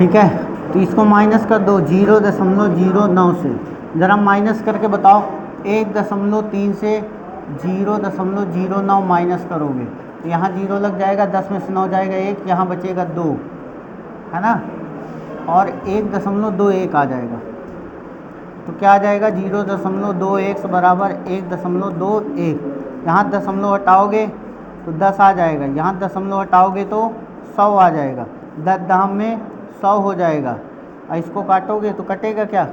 ठीक है, तो इसको माइनस कर दो 0.09 से, ज़रा माइनस करके बताओ 1.3 से 0.09 माइनस करोगे तो यहाँ 0 लग जाएगा, 10 में से 9 जाएगा 1, यहाँ बचेगा 2, है ना, और 1.21 आ जाएगा। तो क्या आ जाएगा 0.21 बराबर 1.21, यहाँ दशमलव हटाओगे तो 10 आ जाएगा, यहाँ दशमलव हटाओगे तो 100 आ जाएगा, 10 दाम में 100 हो जाएगा, और इसको काटोगे तो कटेगा क्या?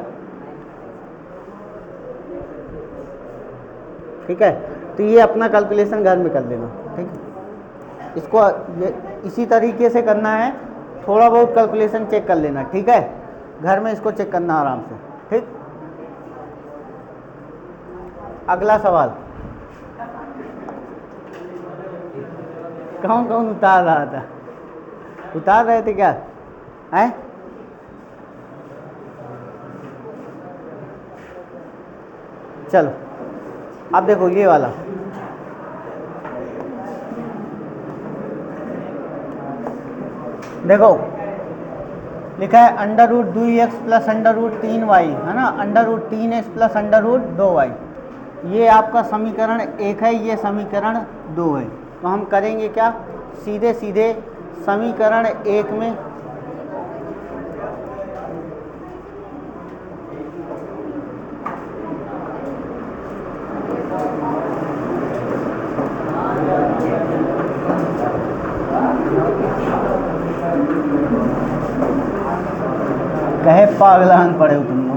ठीक है, तो ये अपना कैलकुलेशन घर में कर लेना। ठीक है, इसको इसी तरीके से करना है, थोड़ा बहुत कैलकुलेशन चेक कर लेना। ठीक है, घर में इसको चेक करना आराम से। ठीक, अगला सवाल, कौन कौन उतार रहा था? उतार रहे थे क्या? हैं? चलो अब देखो ये वाला, देखो लिखा है √2x प्लस √3y, है ना, √3x प्लस √2y। ये आपका समीकरण 1 है, ये समीकरण 2 है। तो हम करेंगे क्या, सीधे सीधे समीकरण 1 में कहे पागलान पड़े हो तुम लोग।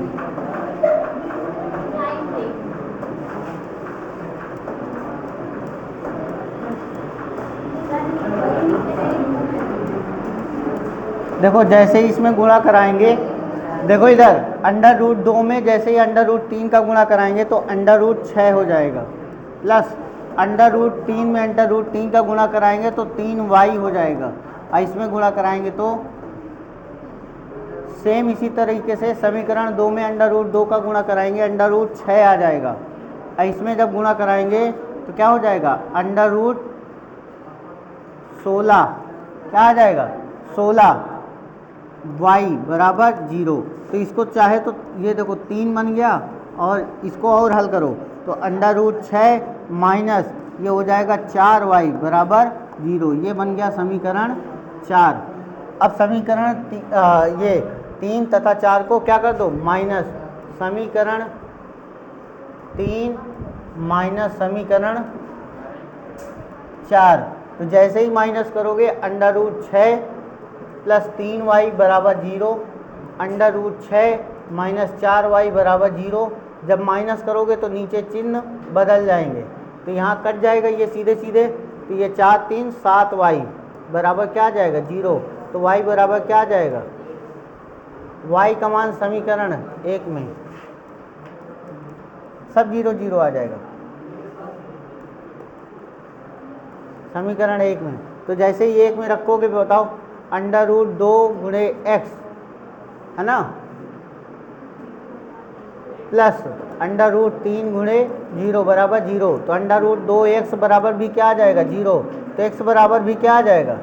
देखो जैसे ही इसमें गुणा कराएंगे, देखो इधर √2 में जैसे ही √3 का गुणा कराएंगे तो √6 हो जाएगा, प्लस √3 में √3 का गुणा कराएंगे तो 3y हो जाएगा, और इसमें गुणा कराएंगे तो सेम इसी तरीके से समीकरण 2 में √2 का गुणा कराएंगे √6 आ जाएगा, और इसमें जब गुणा कराएंगे तो क्या हो जाएगा √16, क्या आ जाएगा 16, y बराबर 0। तो इसको चाहे तो ये देखो 3 बन गया, और इसको और हल करो तो √6 माइनस ये हो जाएगा 4y बराबर 0, ये बन गया समीकरण 4। अब समीकरण ये 3 तथा 4 को क्या कर दो माइनस, समीकरण 3 माइनस समीकरण 4, तो जैसे ही माइनस करोगे √6 प्लस 3y बराबर 0, √6 माइनस 4y बराबर 0। जब माइनस करोगे तो नीचे चिन्ह बदल जाएंगे, तो यहाँ कट जाएगा ये सीधे सीधे, तो ये 4 3 7y बराबर क्या आ जाएगा 0। तो y बराबर क्या आ जाएगा, y का मान समीकरण 1 में सब 0 0 आ जाएगा, समीकरण 1 में। तो जैसे ही 1 में रखोगे बताओ √2 गुणे x, है ना, प्लस √3 गुणे 0 बराबर 0, तो √2x बराबर भी क्या आ जाएगा 0, तो x बराबर भी क्या आ जाएगा,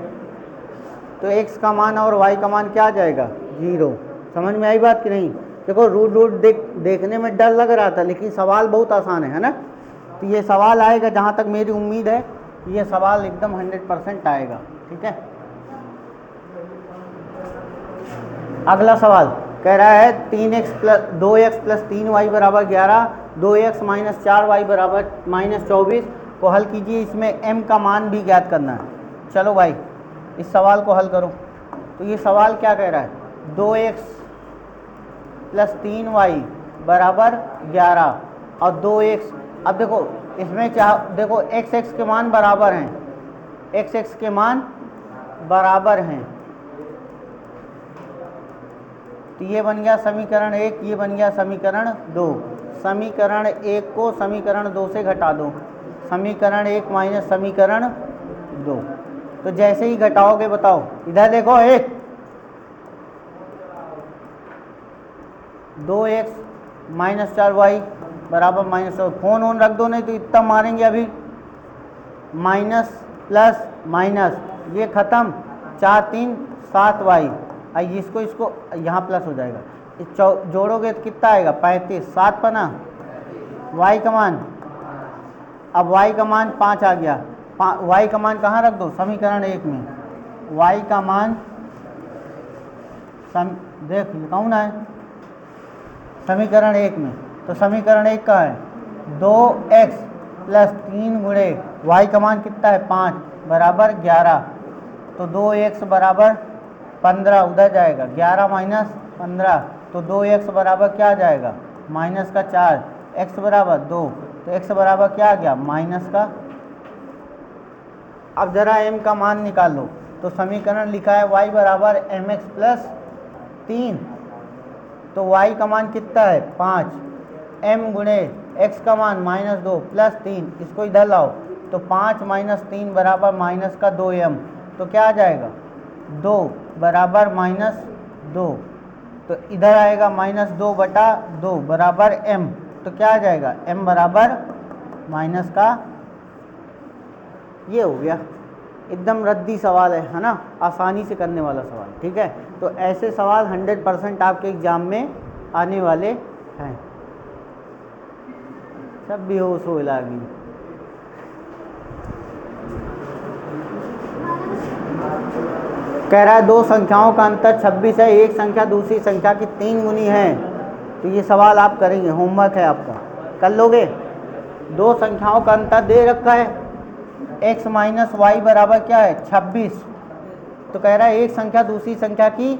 तो x का मान और y का मान क्या आ जाएगा 0। समझ में आई बात कि नहीं? देखो रूट देखने में डर लग रहा था, लेकिन सवाल बहुत आसान है ना। तो ये सवाल आएगा, जहाँ तक मेरी उम्मीद है ये सवाल एकदम 100% आएगा। ठीक है, अगला सवाल कह रहा है 2x प्लस 3y बराबर 11, 2x माइनस 4y बराबर -24 को हल कीजिए, इसमें m का मान भी ज्ञात करना है। चलो भाई इस सवाल को हल करो। तो ये सवाल क्या कह रहा है, 2x प्लस 3y बराबर 11 और 2x, अब देखो इसमें देखो x के मान बराबर हैं, x के मान बराबर हैं, तो ये बन गया समीकरण 1, ये बन गया समीकरण 2। समीकरण 1 को समीकरण 2 से घटा दो, समीकरण 1 माइनस समीकरण 2। तो जैसे ही घटाओगे बताओ, इधर देखो 2x माइनस 4y बराबर -4, फोन ऑन रख दो नहीं तो इतना मारेंगे अभी, माइनस प्लस माइनस ये ख़त्म, 4 3 7y इसको इसको यहाँ प्लस हो जाएगा, जोड़ोगे तो कितना आएगा 35, 7 पना y का मान, अब y का मान 5 आ गया, y का मान कहाँ रख दो समीकरण 1 में, y का मान देख लिखाऊँ ना है समीकरण 1 में, तो समीकरण 1 का है 2x प्लस 3 गुणे y का मान कितना है 5 बराबर 11, तो 2x बराबर 15 उधर जाएगा, 11 माइनस 15 तो 2x बराबर क्या आ जाएगा माइनस का 4, x बराबर 2, तो x बराबर क्या आ गया माइनस का। अब जरा m का मान निकाल लो, तो समीकरण लिखा है y बराबर mx प्लस 3, तो y का मान कितना है 5, m गुणे x का मान माइनस 2 प्लस 3, इसको इधर लाओ तो 5 माइनस 3 बराबर माइनस का 2m, तो क्या आ जाएगा 2 बराबर माइनस 2, तो इधर आएगा माइनस 2 बटा 2 बराबर m, तो क्या आ जाएगा m बराबर माइनस का, ये हो गया एकदम रद्दी सवाल है ना, आसानी से करने वाला सवाल। ठीक है, तो ऐसे सवाल 100% आपके एग्जाम में आने वाले हैं। सब बेहोश हो लागी। कह रहा है दो संख्याओं का अंतर 26 है, एक संख्या दूसरी संख्या की 3 गुनी है, तो ये सवाल आप करेंगे, होमवर्क है आपका, कर लोगे। दो संख्याओं का अंतर दे रखा है, x माइनस वाई बराबर क्या है 26, तो कह रहा है एक संख्या दूसरी संख्या की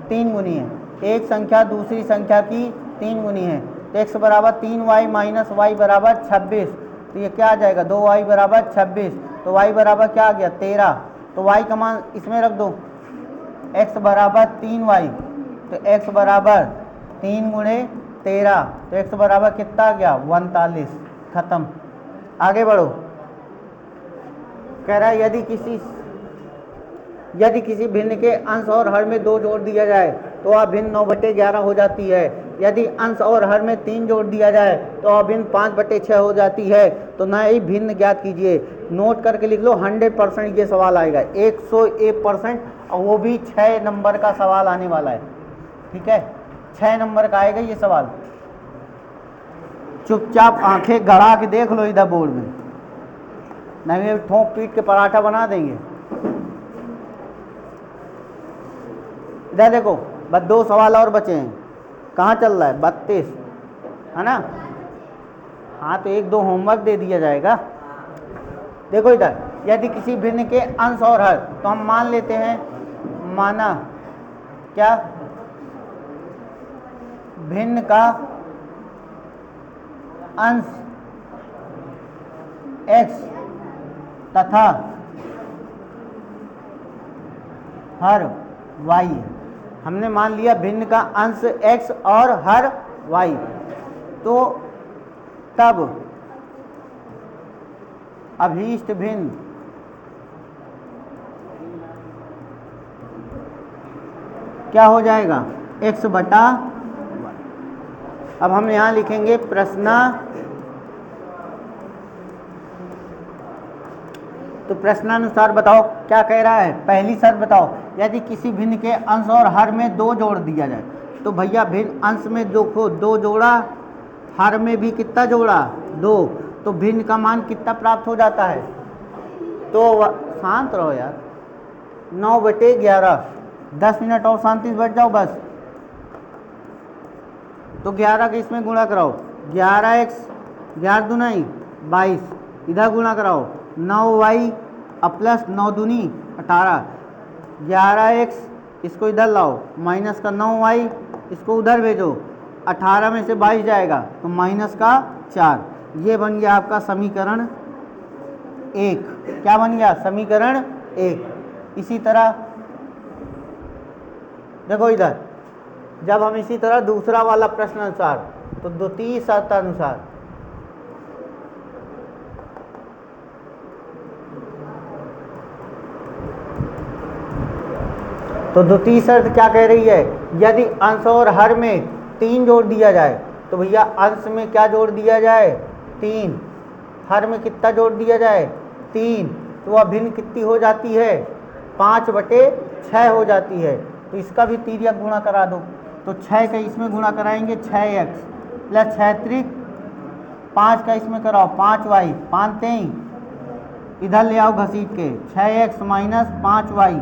3 गुनी है, एक संख्या दूसरी संख्या की 3 गुनी है, तो x बराबर 3y माइनस वाई बराबर 26, तो ये क्या आ जाएगा 2y बराबर 26, तो y बराबर क्या आ गया 13, तो y का मान इसमें रख दो, x बराबर 3y, तो x बराबर 3 गुणे 13, तो x बराबर कितना आ गया 39, खत्म। आगे बढ़ो। कह रहा है यदि किसी भिन्न के अंश और हर में 2 जोड़ दिया जाए तो वह भिन्न 9/11 हो जाती है, यदि अंश और हर में 3 जोड़ दिया जाए तो वह भिन्न 5/6 हो जाती है, तो नई भिन्न ज्ञात कीजिए। नोट करके लिख लो, 100% ये सवाल आएगा, 101%, और वो भी 6 नंबर का सवाल आने वाला है। ठीक है, 6 नंबर का आएगा ये सवाल। चुपचाप आंखें गड़ा के देख लो इधर बोर्ड में, नहीं ठोक पीट के पराठा बना देंगे। इधर देखो, बस 2 सवाल और बचे हैं, कहाँ चल रहा है 32 है ना। हाँ तो 1-2 होमवर्क दे दिया जाएगा। देखो इधर, यदि किसी भिन्न के अंश और हर, तो हम मान लेते हैं, माना क्या भिन्न का अंश x तथा हर y, हमने मान लिया भिन्न का अंश x और हर y, तो तब अभीष्ट भिन्न क्या हो जाएगा x बटा y। अब हम यहाँ लिखेंगे प्रश्न, तो प्रश्नानुसार बताओ क्या कह रहा है। पहली शर्त बताओ, यदि किसी भिन्न के अंश और हर में 2 जोड़ दिया जाए, तो भैया भिन्न अंश में 2 जोड़ा, हर में भी कितना जोड़ा 2, तो भिन्न का मान कितना प्राप्त हो जाता है, तो शांत रहो यार, 9/11, 10 मिनट और शांति से बैठ जाओ बस। तो 11 के इसमें गुणा कराओ, 11x 11 दूनी 22, इधर गुणा कराओ 9y प्लस 9 दूनी 18, 11x इसको इधर लाओ, माइनस का 9y इसको उधर भेजो, 18 में से 22 जाएगा तो माइनस का 4, ये बन गया आपका समीकरण 1। क्या बन गया समीकरण 1। इसी तरह देखो इधर, जब हम इसी तरह दूसरा वाला प्रश्न अनुसार, तो द्वितीय शर्त अनुसार, तो द्वितीय शर्त क्या कह रही है, यदि अंश और हर में 3 जोड़ दिया जाए, तो भैया अंश में क्या जोड़ दिया जाए 3, हर में कितना जोड़ दिया जाए 3, तो वह भिन्न कितनी हो जाती है 5/6 हो जाती है। तो इसका भी तिर्यक गुणा करा दो। तो 6 का इसमें गुणा कराएंगे 6x प्लस 6 त्रिक 5 का इसमें कराओ 5y 5 तेई इधर ले आओ घसीट के 6x माइनस 5y,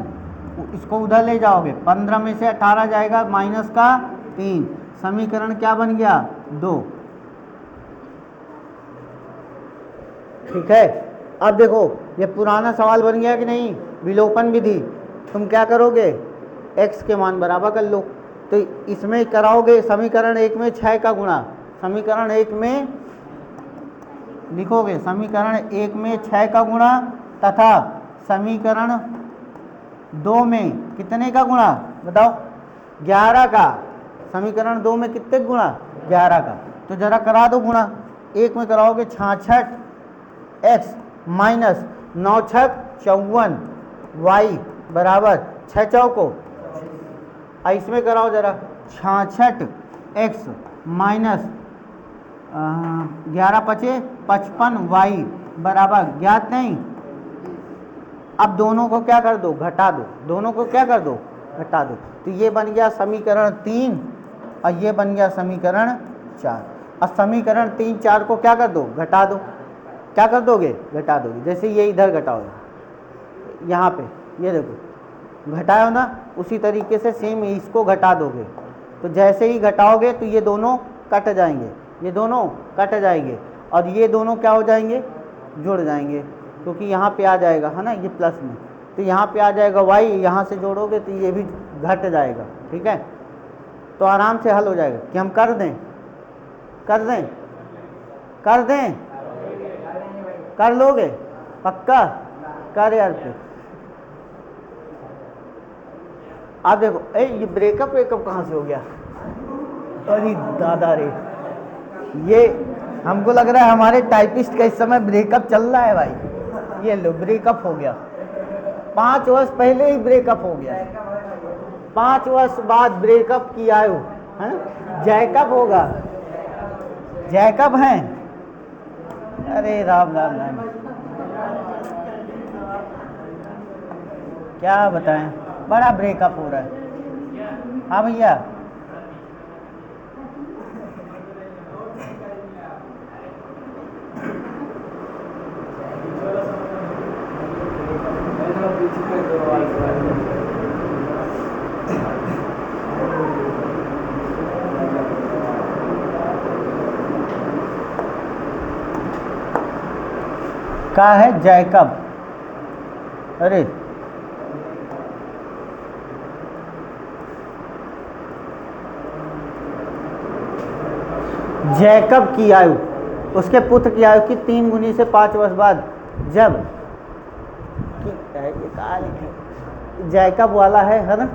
इसको उधर ले जाओगे 15 में से 18 जाएगा माइनस का 3, समीकरण क्या बन गया 2। ठीक है, अब देखो ये पुराना सवाल बन गया कि नहीं, विलोपन विधि। तुम क्या करोगे, x के मान बराबर कर लो। तो इसमें कराओगे समीकरण 1 में 6 का गुणा, समीकरण 1 में लिखोगे समीकरण 1 में 6 का गुणा तथा समीकरण 2 में कितने का गुणा बताओ 11 का। समीकरण 2 में कितने गुणा 11 का। तो जरा करा दो गुणा। 1 में कराओगे 66x माइनस 9 छक 54 y बराबर 6 चौको। इसमें कराओ जरा 66x माइनस 11 पचे 55 y बराबर ज्ञात नहीं। अब दोनों को क्या कर दो घटा दो, दोनों को क्या कर दो घटा दो। तो ये बन गया समीकरण 3 और ये बन गया समीकरण 4। अब समीकरण 3 4 को क्या कर दो घटा दो। क्या कर दोगे घटा दोगे। जैसे ये इधर घटाओगे यहाँ पे, ये देखो घटाओ ना, उसी तरीके से सेम इसको घटा दोगे। तो जैसे ही घटाओगे तो ये दोनों कट जाएंगे, ये दोनों कट जाएंगे और ये दोनों क्या हो जाएंगे जुड़ जाएंगे, क्योंकि यहाँ पे आ जाएगा है ना ये प्लस में। तो यहाँ पे आ जाएगा y, यहाँ से जोड़ोगे तो ये भी घट जाएगा। ठीक है, तो आराम से हल हो जाएगा। कि हम कर दें कर दें कर दें कर लोगे पक्का कर यार। फिर आप देखो ये ब्रेकअप कहाँ से हो गया। अरे दादा रे, ये हमको लग रहा है हमारे टाइपिस्ट का इस समय ब्रेकअप चल रहा है भाई। ये लो ब्रेकअप हो गया, 5 वर्ष पहले ही ब्रेकअप हो गया। 5 वर्ष बाद ब्रेकअप की आयु है ना, जैकब होगा, जैकब हैं। अरे राम राम राम, क्या बताएं, बड़ा ब्रेकअप हो रहा है। हाँ भैया, क्या है जैकब। अरे जैकब की आयु उसके पुत्र की आयु की 3 गुनी से 5 वर्ष बाद, जब जैकब वाला है ना।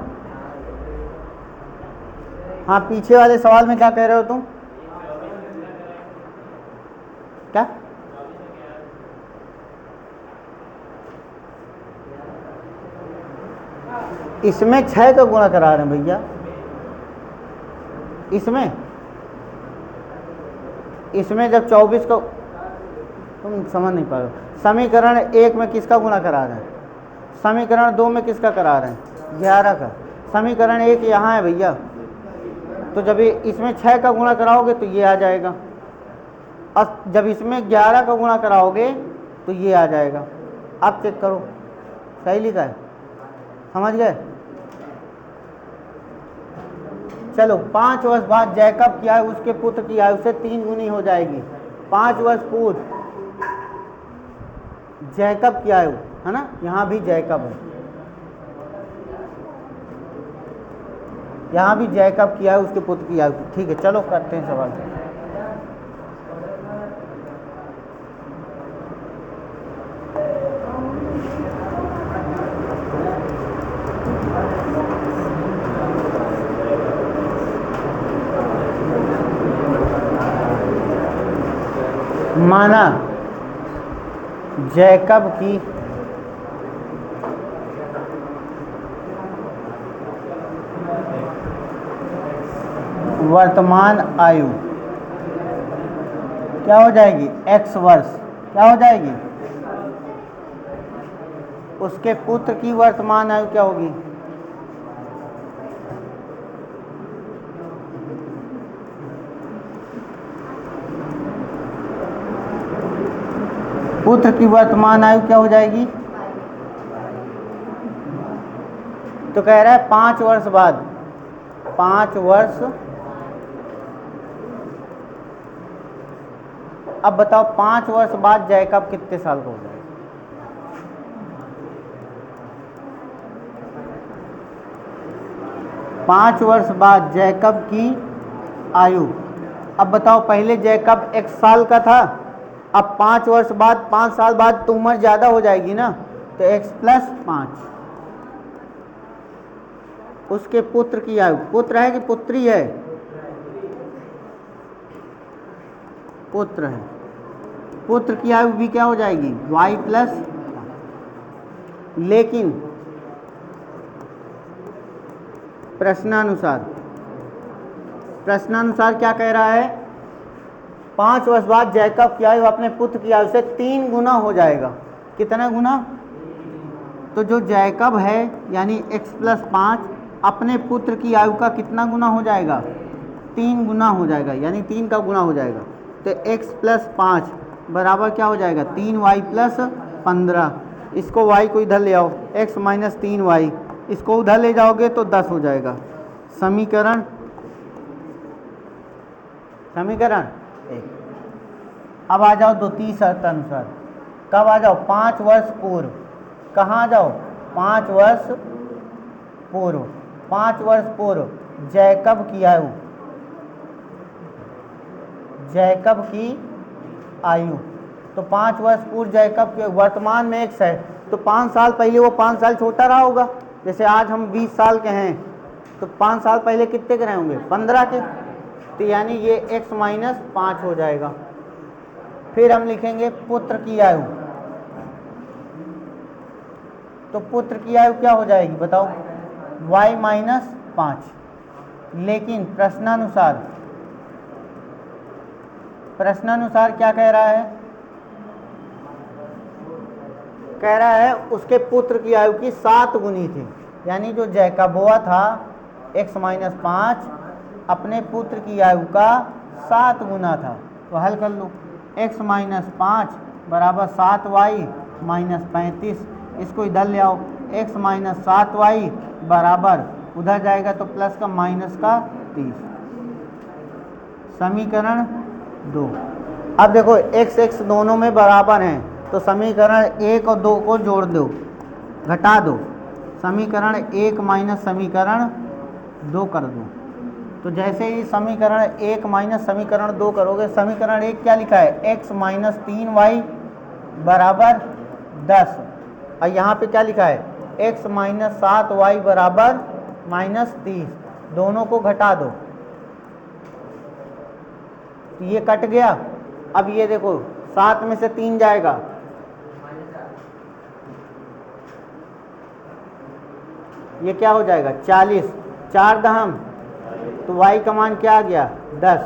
हाँ, पीछे वाले सवाल में क्या कह रहे हो तुम, क्या इसमें 6 का गुणा करा रहे हैं भैया। इसमें जब 24 को तुम समझ नहीं पा रहे हो। समीकरण 1 में किसका गुणा करा रहे हैं, समीकरण 2 में किसका करा रहे हैं 11 का। समीकरण 1 यहाँ है भैया, तो जब इसमें 6 का गुणा कराओगे तो ये आ जाएगा, और जब इसमें 11 का गुणा कराओगे तो ये आ जाएगा। अब चेक करो सही लिखा है, समझ गए। चलो 5 वर्ष बाद जैकब की आयु उसके पुत्र की आयु से 3 गुनी हो जाएगी। 5 वर्ष पूर्व जैकब की आयु है ना, यहाँ भी जैकब है, यहाँ भी जैकब की आयु उसके पुत्र की आयु। ठीक है, चलो करते हैं सवाल। माना जैकब की वर्तमान आयु क्या हो जाएगी x वर्ष, क्या हो जाएगी, उसके पुत्र की वर्तमान आयु क्या होगी पुत्र की वर्तमान आयु क्या हो जाएगी? तो कह रहा है 5 वर्ष बाद, 5 वर्ष। अब बताओ 5 वर्ष बाद जैकब कितने साल का हो जाएगा? 5 वर्ष बाद जैकब की आयु। अब बताओ पहले जैकब 1 साल का था, अब 5 वर्ष बाद, 5 साल बाद तो उम्र ज़्यादा हो जाएगी ना, तो x + 5 उसके पुत्र की आयु। पुत्र है कि पुत्री है? पुत्र है। पुत्र की आयु भी क्या हो जाएगी? y + लेकिन प्रश्नानुसार क्या कह रहा है? 5 वर्ष बाद जैकब की आयु अपने पुत्र की आयु से 3 गुना हो जाएगा। कितना गुना? तो जो जैकब है यानी x + 5 अपने पुत्र की आयु का कितना गुना हो जाएगा? 3 गुना हो जाएगा, यानी 3 का गुना हो जाएगा। तो x + 5 बराबर क्या हो जाएगा? 3y + 15। इसको y को इधर ले आओ, x - 3y, इसको उधर ले जाओगे तो 10 हो जाएगा। समीकरण 1। अब आ जाओ द्वितीय शर्त अनुसार। कब आ जाओ? 5 वर्ष पूर्व। कहाँ आ जाओ? 5 वर्ष पूर्व। 5 वर्ष पूर्व जैकब की आयु। तो 5 वर्ष पूर्व जैकब के वर्तमान में x है, तो 5 साल पहले वो 5 साल छोटा रहा होगा। जैसे आज हम 20 साल के हैं, तो 5 साल पहले कितने के रहे होंगे? 15 के। तो यानी ये x - 5 हो जाएगा। फिर हम लिखेंगे पुत्र की आयु। तो पुत्र की आयु क्या हो जाएगी बताओ? y - 5। लेकिन प्रश्नानुसार क्या कह रहा है? कह रहा है उसके पुत्र की आयु की 7 गुनी थी। यानी जो जैकब हुआ था x - 5 अपने पुत्र की आयु का 7 गुना था। तो हल कर लो, x - 5 बराबर 7y - 35। इसको इधर ले आओ, x - 7y बराबर, उधर जाएगा तो प्लस का माइनस का 30। समीकरण 2। अब देखो x दोनों में बराबर हैं, तो समीकरण 1 और 2 को जोड़ दो, घटा दो। समीकरण 1 - समीकरण 2 कर दो। तो जैसे ही समीकरण 1 - समीकरण 2 करोगे, समीकरण 1 क्या लिखा है? x - 3y बराबर 10। और यहाँ पे क्या लिखा है? x - 7y बराबर -30। दोनों को घटा दो, ये कट गया। अब ये देखो 7 में से 3 जाएगा, ये क्या हो जाएगा? 40। 4 दहम, तो y का मान क्या आ गया? 10।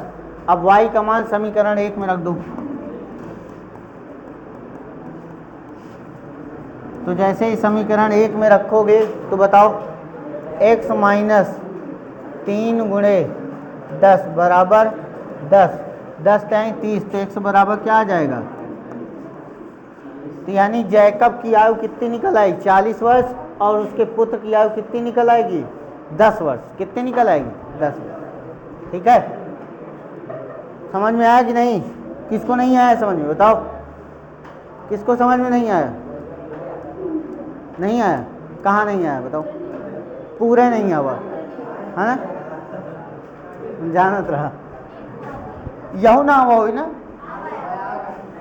अब y का मान समीकरण 1 में रख दो। तो जैसे ही समीकरण 1 में रखोगे तो बताओ x - 3 × 10 बराबर 10। 10 × 30, तो x बराबर क्या आ जाएगा? तो यानी जैकब की आयु कितनी निकल आई? 40 वर्ष। और उसके पुत्र की आयु कितनी निकल आएगी? 10 वर्ष। कितनी निकल आएगी? 10 वर्ष। ठीक है, समझ में आया कि नहीं? किसको नहीं आया समझ में? बताओ, किसको समझ में नहीं आया? नहीं आया? कहाँ नहीं आया बताओ? पूरे नहीं आया हुआ है ना? जानत रहा यहू ना हुआ हो ना,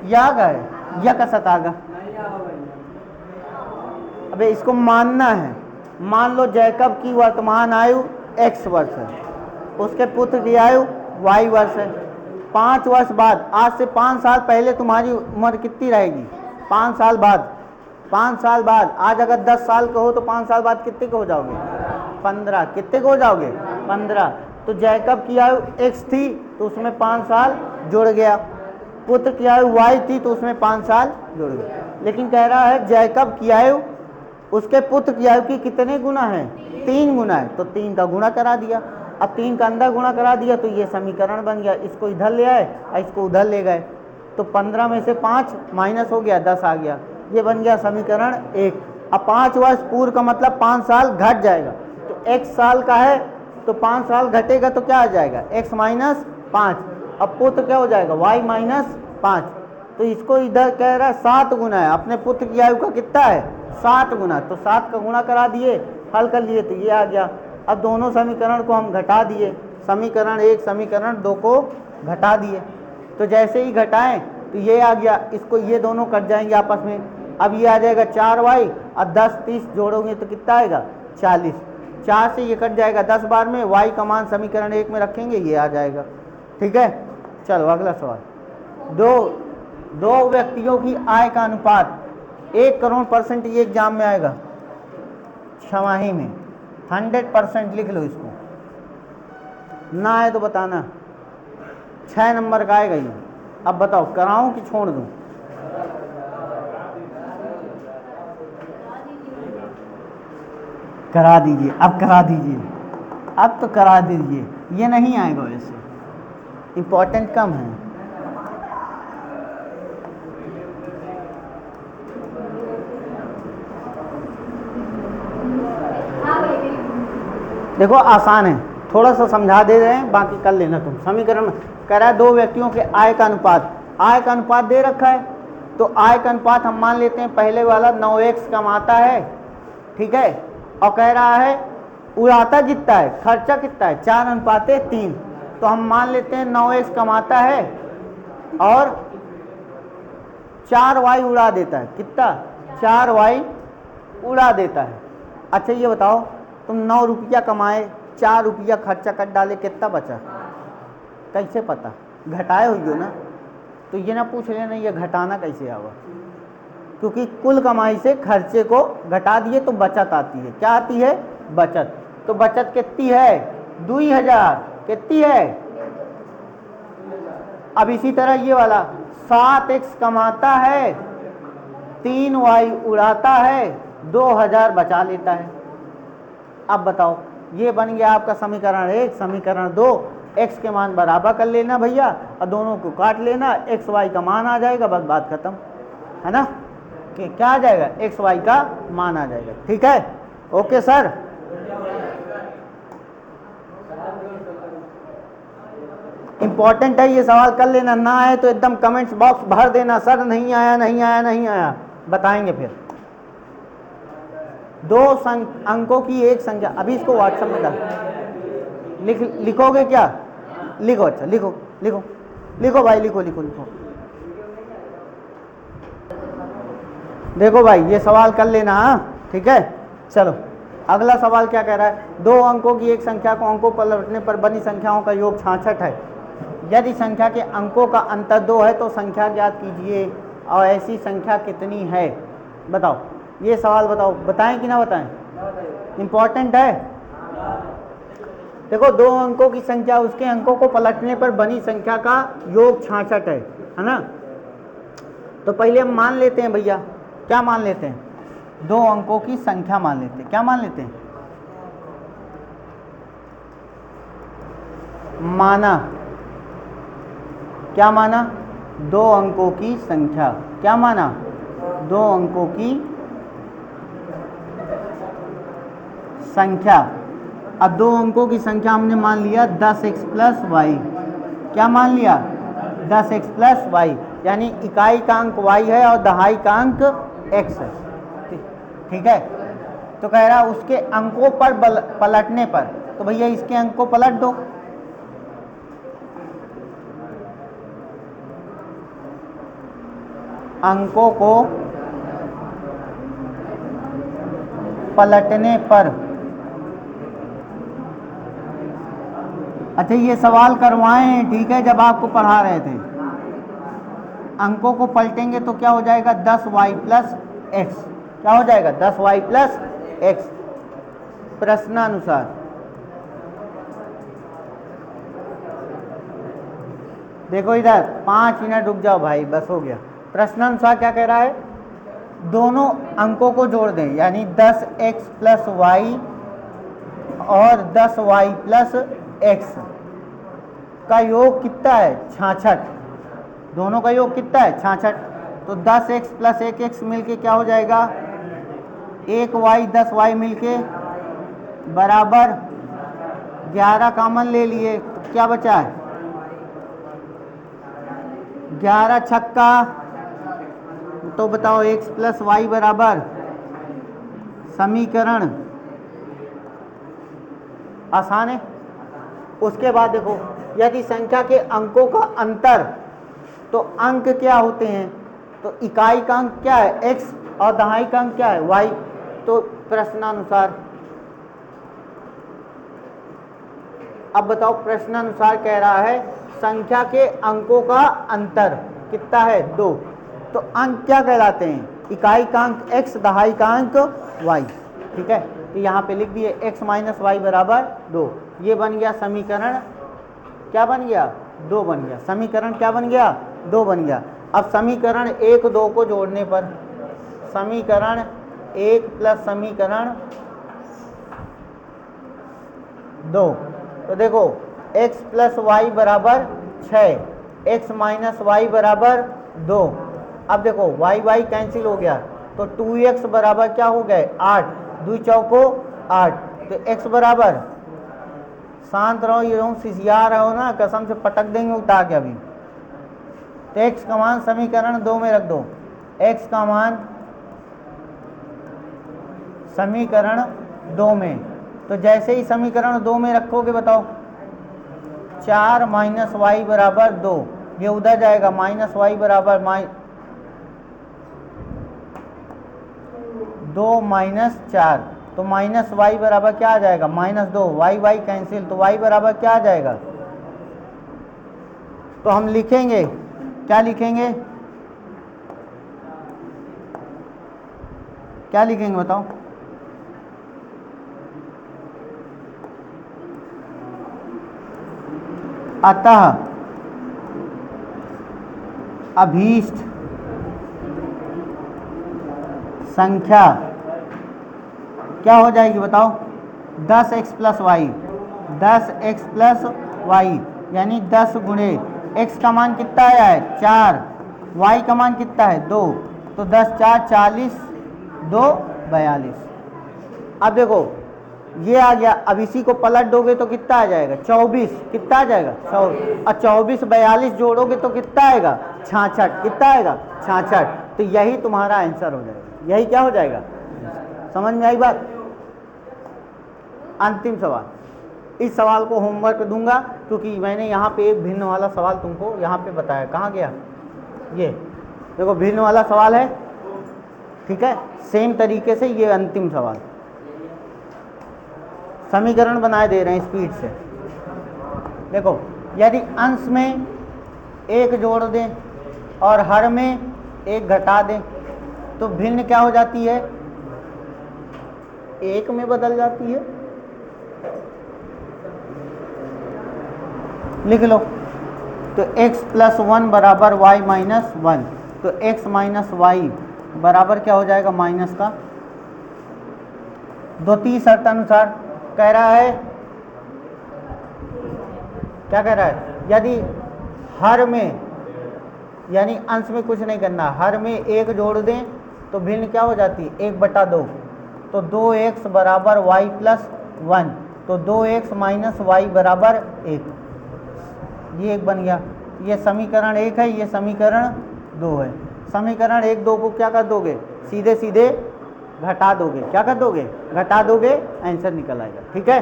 या गए या का सतागा। अबे इसको मानना है। मान लो जैकब की वर्तमान आयु x वर्ष है, उसके पुत्र की आयु y वर्ष है। 5 वर्ष बाद, आज से 5 साल पहले तुम्हारी उम्र कितनी रहेगी? 5 साल बाद। 5 साल बाद, आज अगर 10 साल का हो तो 5 साल बाद कितने के हो जाओगे? 15। कितने के हो जाओगे? 15। तो जैकब की आयु x थी, तो उसमें 5 साल जुड़ गया। पुत्र की आयु y थी, तो उसमें 5 साल जुड़ गया। लेकिन कह रहा है जैकब की आयु उसके पुत्र की आयु की कितने गुना है? 3 गुना है। तो 3 का गुणा करा दिया। अब 3 का अंदर गुणा करा दिया तो ये समीकरण बन गया। इसको इधर ले आए और इसको उधर ले गए। तो 15 में से 5 माइनस हो गया, 10 आ गया। ये बन गया समीकरण 1। अब 5 वर्ष पूर्व का मतलब 5 साल घट जाएगा, तो x साल का है तो 5 साल घटेगा तो क्या आ जाएगा, x माइनस 5। अब पुत्र क्या हो जाएगा, y माइनस 5। तो इसको इधर कह रहा है 7 गुना है, अपने पुत्र की आयु का कितना है, 7 गुना। तो 7 का गुणा करा दिए, हल कर लिए तो ये आ गया। अब दोनों समीकरण को हम घटा दिए, समीकरण 1 समीकरण 2 को घटा दिए। तो जैसे ही घटाएं तो ये आ गया, इसको ये दोनों कट जाएंगे आपस में। अब ये आ जाएगा 4y और 10 30 जोड़ोगे तो कितना आएगा, 40। 4 से ये कट जाएगा 10 बार में, y का मान समीकरण 1 में रखेंगे, ये आ जाएगा। ठीक है, चलो अगला सवाल। दो व्यक्तियों की आय का अनुपात 1 करोड़% ये एग्जाम में आएगा, छमाही में 100% लिख लो इसको, ना आए तो बताना। 6 नंबर का आएगा ये। अब बताओ कराऊं कि छोड़ दूं, करा दीजिए, अब करा दीजिए, अब तो करा दीजिए। ये नहीं आएगा, वैसे इम्पोर्टेंट कम है। देखो आसान है, थोड़ा सा समझा दे रहे हैं, बाकी कर लेना तुम। समीकरण कह रहा है 2 व्यक्तियों के आय का अनुपात, आय का अनुपात दे रखा है, तो आय का अनुपात हम मान लेते हैं पहले वाला 9x कमाता है, ठीक है, और कह रहा है उड़ाता कितना है, खर्चा कितना है, 4:3। तो हम मान लेते हैं 9x कमाता है और 4y उड़ा देता है, कितना, 4y उड़ा देता है। अच्छा ये बताओ, तुम 9 रुपया कमाए, 4 रुपया खर्चा कर डाले, कितना बचा, कैसे पता, घटाए हो ना। तो ये ना पूछ लेना ये घटाना कैसे आवा, क्योंकि कुल कमाई से खर्चे को घटा दिए तो बचत आती है। क्या आती है, बचत। तो बचत कितनी है, 2000, कितनी है। अब इसी तरह ये वाला 7x कमाता है, 3y उड़ाता है, 2000 बचा लेता है। अब बताओ, ये बन गया आपका समीकरण 1। समीकरण 2, x के मान बराबर कर लेना भैया और दोनों को काट लेना, x y का मान आ जाएगा, बस बात खत्म है ना। कि क्या आ जाएगा, x y का मान आ जाएगा। ठीक है, ओके सर। इंपॉर्टेंट है ये सवाल, कर लेना, ना आए तो एकदम कमेंट्स बॉक्स भर देना, सर नहीं आया नहीं आया नहीं आया, बताएंगे फिर। 2 अंकों की एक संख्या, अभी इसको व्हाट्सएप में डाल, लिखोगे क्या, लिखो, अच्छा लिखो लिखो लिखो भाई, लिखो लिखो लिखो। देखो भाई ये सवाल कर लेना, ठीक है। चलो अगला सवाल क्या कह रहा है, 2 अंकों की एक संख्या को अंकों पर लौटने पर बनी संख्याओं का योग 66 है। यदि संख्या के अंकों का अंतर 2 है तो संख्या ज्ञात कीजिए और ऐसी संख्या कितनी है। बताओ ये सवाल, बताओ बताएं कि ना बताएं, इंपॉर्टेंट है। देखो 2 अंकों की संख्या, उसके अंकों को पलटने पर बनी संख्या का योग 66 है ना। तो पहले हम मान लेते हैं भैया, क्या मान लेते हैं, 2 अंकों की संख्या मान लेते हैं। क्या मान लेते हैं, माना, क्या माना, 2 अंकों की संख्या। क्या माना, 2 अंकों की संख्या। अब 2 अंकों की संख्या हमने मान लिया 10x + y। क्या मान लिया, 10x + y, यानी इकाई का अंक y है और दहाई का अंक x है। ठीक है, तो कह रहा उसके अंकों पर पलटने पर, तो भैया इसके अंक को पलट दो। अंकों को पलटने पर, अच्छा ये सवाल करवाएं, ठीक है, जब आपको पढ़ा रहे थे। अंकों को पलटेंगे तो क्या हो जाएगा, 10y + x। क्या हो जाएगा, 10y + x। प्रश्नानुसार देखो इधर, 5 मिनट रुक जाओ भाई, बस हो गया। प्रश्नानुसार क्या कह रहा है, दोनों अंकों को जोड़ दें, यानी 10x + y और 10y + x का योग कितना है, 66। दोनों का योग कितना है 66। तो 10x प्लस 1x मिलके क्या हो जाएगा 1y, 10y मिलके बराबर 11 कॉमन ले लिए तो क्या बचा है 11 छक्का। तो बताओ x प्लस वाई बराबर समीकरण आसान है। उसके बाद देखो यदि संख्या के अंकों का अंतर, तो अंक क्या होते हैं, तो इकाई का अंक क्या है x और दहाई का अंक क्या है y। तो प्रश्नानुसार अब बताओ, प्रश्नानुसार कह रहा है संख्या के अंकों का अंतर कितना है 2। तो अंक क्या कहलाते हैं, इकाई का अंक x, दहाई का अंक y। ठीक है, तो यहाँ पे लिख दिए x माइनस वाई बराबर 2। ये बन गया समीकरण, क्या बन गया 2 बन गया। समीकरण क्या बन गया 2 बन गया। अब समीकरण 1 2 को जोड़ने पर समीकरण 1 प्लस समीकरण 2, तो देखो x प्लस वाई बराबर 6, x माइनस वाई बराबर 2। अब देखो y y कैंसिल हो गया, तो 2x बराबर क्या हो गए 8, 2 चौको 8। तो x बराबर, शांत रहो, ये सिसिया रहो ना, कसम से पटक देंगे उठा के अभी। तो x का मान समीकरण 2 में रख दो, x का मान समीकरण 2 में। तो जैसे ही समीकरण 2 में रखोगे बताओ 4 माइनस वाई बराबर 2, ये उधर जाएगा माइनस वाई बराबर 2 माइनस 4, तो माइनस वाई बराबर क्या आ जाएगा -2, वाई वाई कैंसिल, तो वाई बराबर क्या आ जाएगा। तो हम लिखेंगे, क्या लिखेंगे, क्या लिखेंगे बताओ, अतः अभीष्ट संख्या क्या हो जाएगी बताओ 10x plus Y, 10x plus Y यानी 10 गुणे x का मान कितना आया है 4, y का मान कितना है 2, तो 10 4 40, 2 42। अब देखो ये आ गया, अब इसी को पलट दोगे तो कितना आ जाएगा 24, कितना आ जाएगा 24, और 24 42 जोड़ोगे तो कितना आएगा 66, कितना आएगा 66। तो यही तुम्हारा आंसर हो जाएगा, यही क्या हो जाएगा। समझ में आई बात। अंतिम सवाल, इस सवाल को होमवर्क दूंगा क्योंकि मैंने यहाँ पे एक भिन्न वाला सवाल तुमको यहाँ पे बताया, कहाँ गया, ये देखो भिन्न वाला सवाल है। ठीक है, सेम तरीके से ये अंतिम सवाल, समीकरण बनाए दे रहे हैं स्पीड से। देखो यदि अंश में 1 जोड़ दें और हर में 1 घटा दें तो भिन्न क्या हो जाती है 1 में बदल जाती है। लिख लो, तो x प्लस 1 बराबर y माइनस 1, तो x माइनस वाई बराबर क्या हो जाएगा माइनस का 2। 30 शर्त अनुसार कह रहा है, क्या कह रहा है, यदि हर में यानी अंश में कुछ नहीं करना, हर में 1 जोड़ दें तो भिन्न क्या हो जाती है 1/2, तो 2x बराबर y प्लस 1, तो 2x माइनस वाई बराबर 1, ये एक बन गया। ये समीकरण 1 है, ये समीकरण 2 है। समीकरण 1 2 को क्या कर दोगे सीधे सीधे घटा दोगे, क्या कर दोगे घटा दोगे, आंसर निकल आएगा। ठीक है,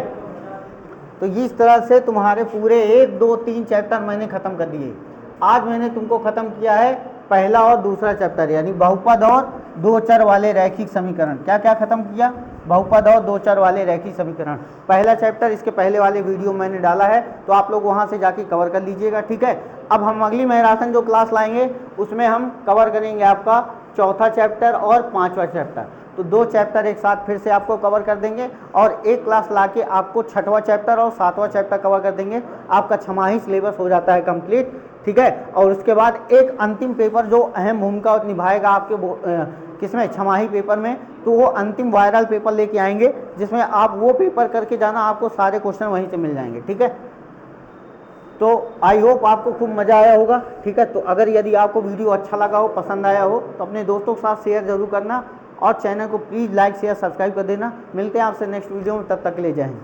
तो इस तरह से तुम्हारे पूरे 1 2 3 चैप्टर मैंने खत्म कर दिए। आज मैंने तुमको खत्म किया है पहला और दूसरा चैप्टर, यानी बहुपद और 2 चर वाले रैखिक समीकरण। क्या क्या खत्म किया, बहुपद और 2 चर वाले रैखिक समीकरण। पहला चैप्टर इसके पहले वाले वीडियो मैंने डाला है, तो आप लोग वहां से जाके कवर कर लीजिएगा। ठीक है, अब हम अगली मैराथन जो क्लास लाएंगे उसमें हम कवर करेंगे आपका चौथा चैप्टर और 5वां चैप्टर। तो 2 चैप्टर एक साथ फिर से आपको कवर कर देंगे और एक क्लास लाके आपको 6वां चैप्टर और 7वां चैप्टर कवर कर देंगे। आपका 6माही सिलेबस हो जाता है कंप्लीट। ठीक है, और उसके बाद एक अंतिम पेपर जो अहम भूमिका निभाएगा आपके किसमें 6माही पेपर में, तो वो अंतिम वायरल पेपर लेके आएंगे जिसमें आप वो पेपर करके जाना, आपको सारे क्वेश्चन वहीं से मिल जाएंगे। ठीक है, तो आई होप आपको खूब मज़ा आया होगा। ठीक है, तो अगर यदि आपको वीडियो अच्छा लगा हो, पसंद आया हो, तो अपने दोस्तों के साथ शेयर जरूर करना और चैनल को प्लीज़ लाइक शेयर सब्सक्राइब कर देना। मिलते हैं आपसे नेक्स्ट वीडियो में, तब तक ले जय हिंद।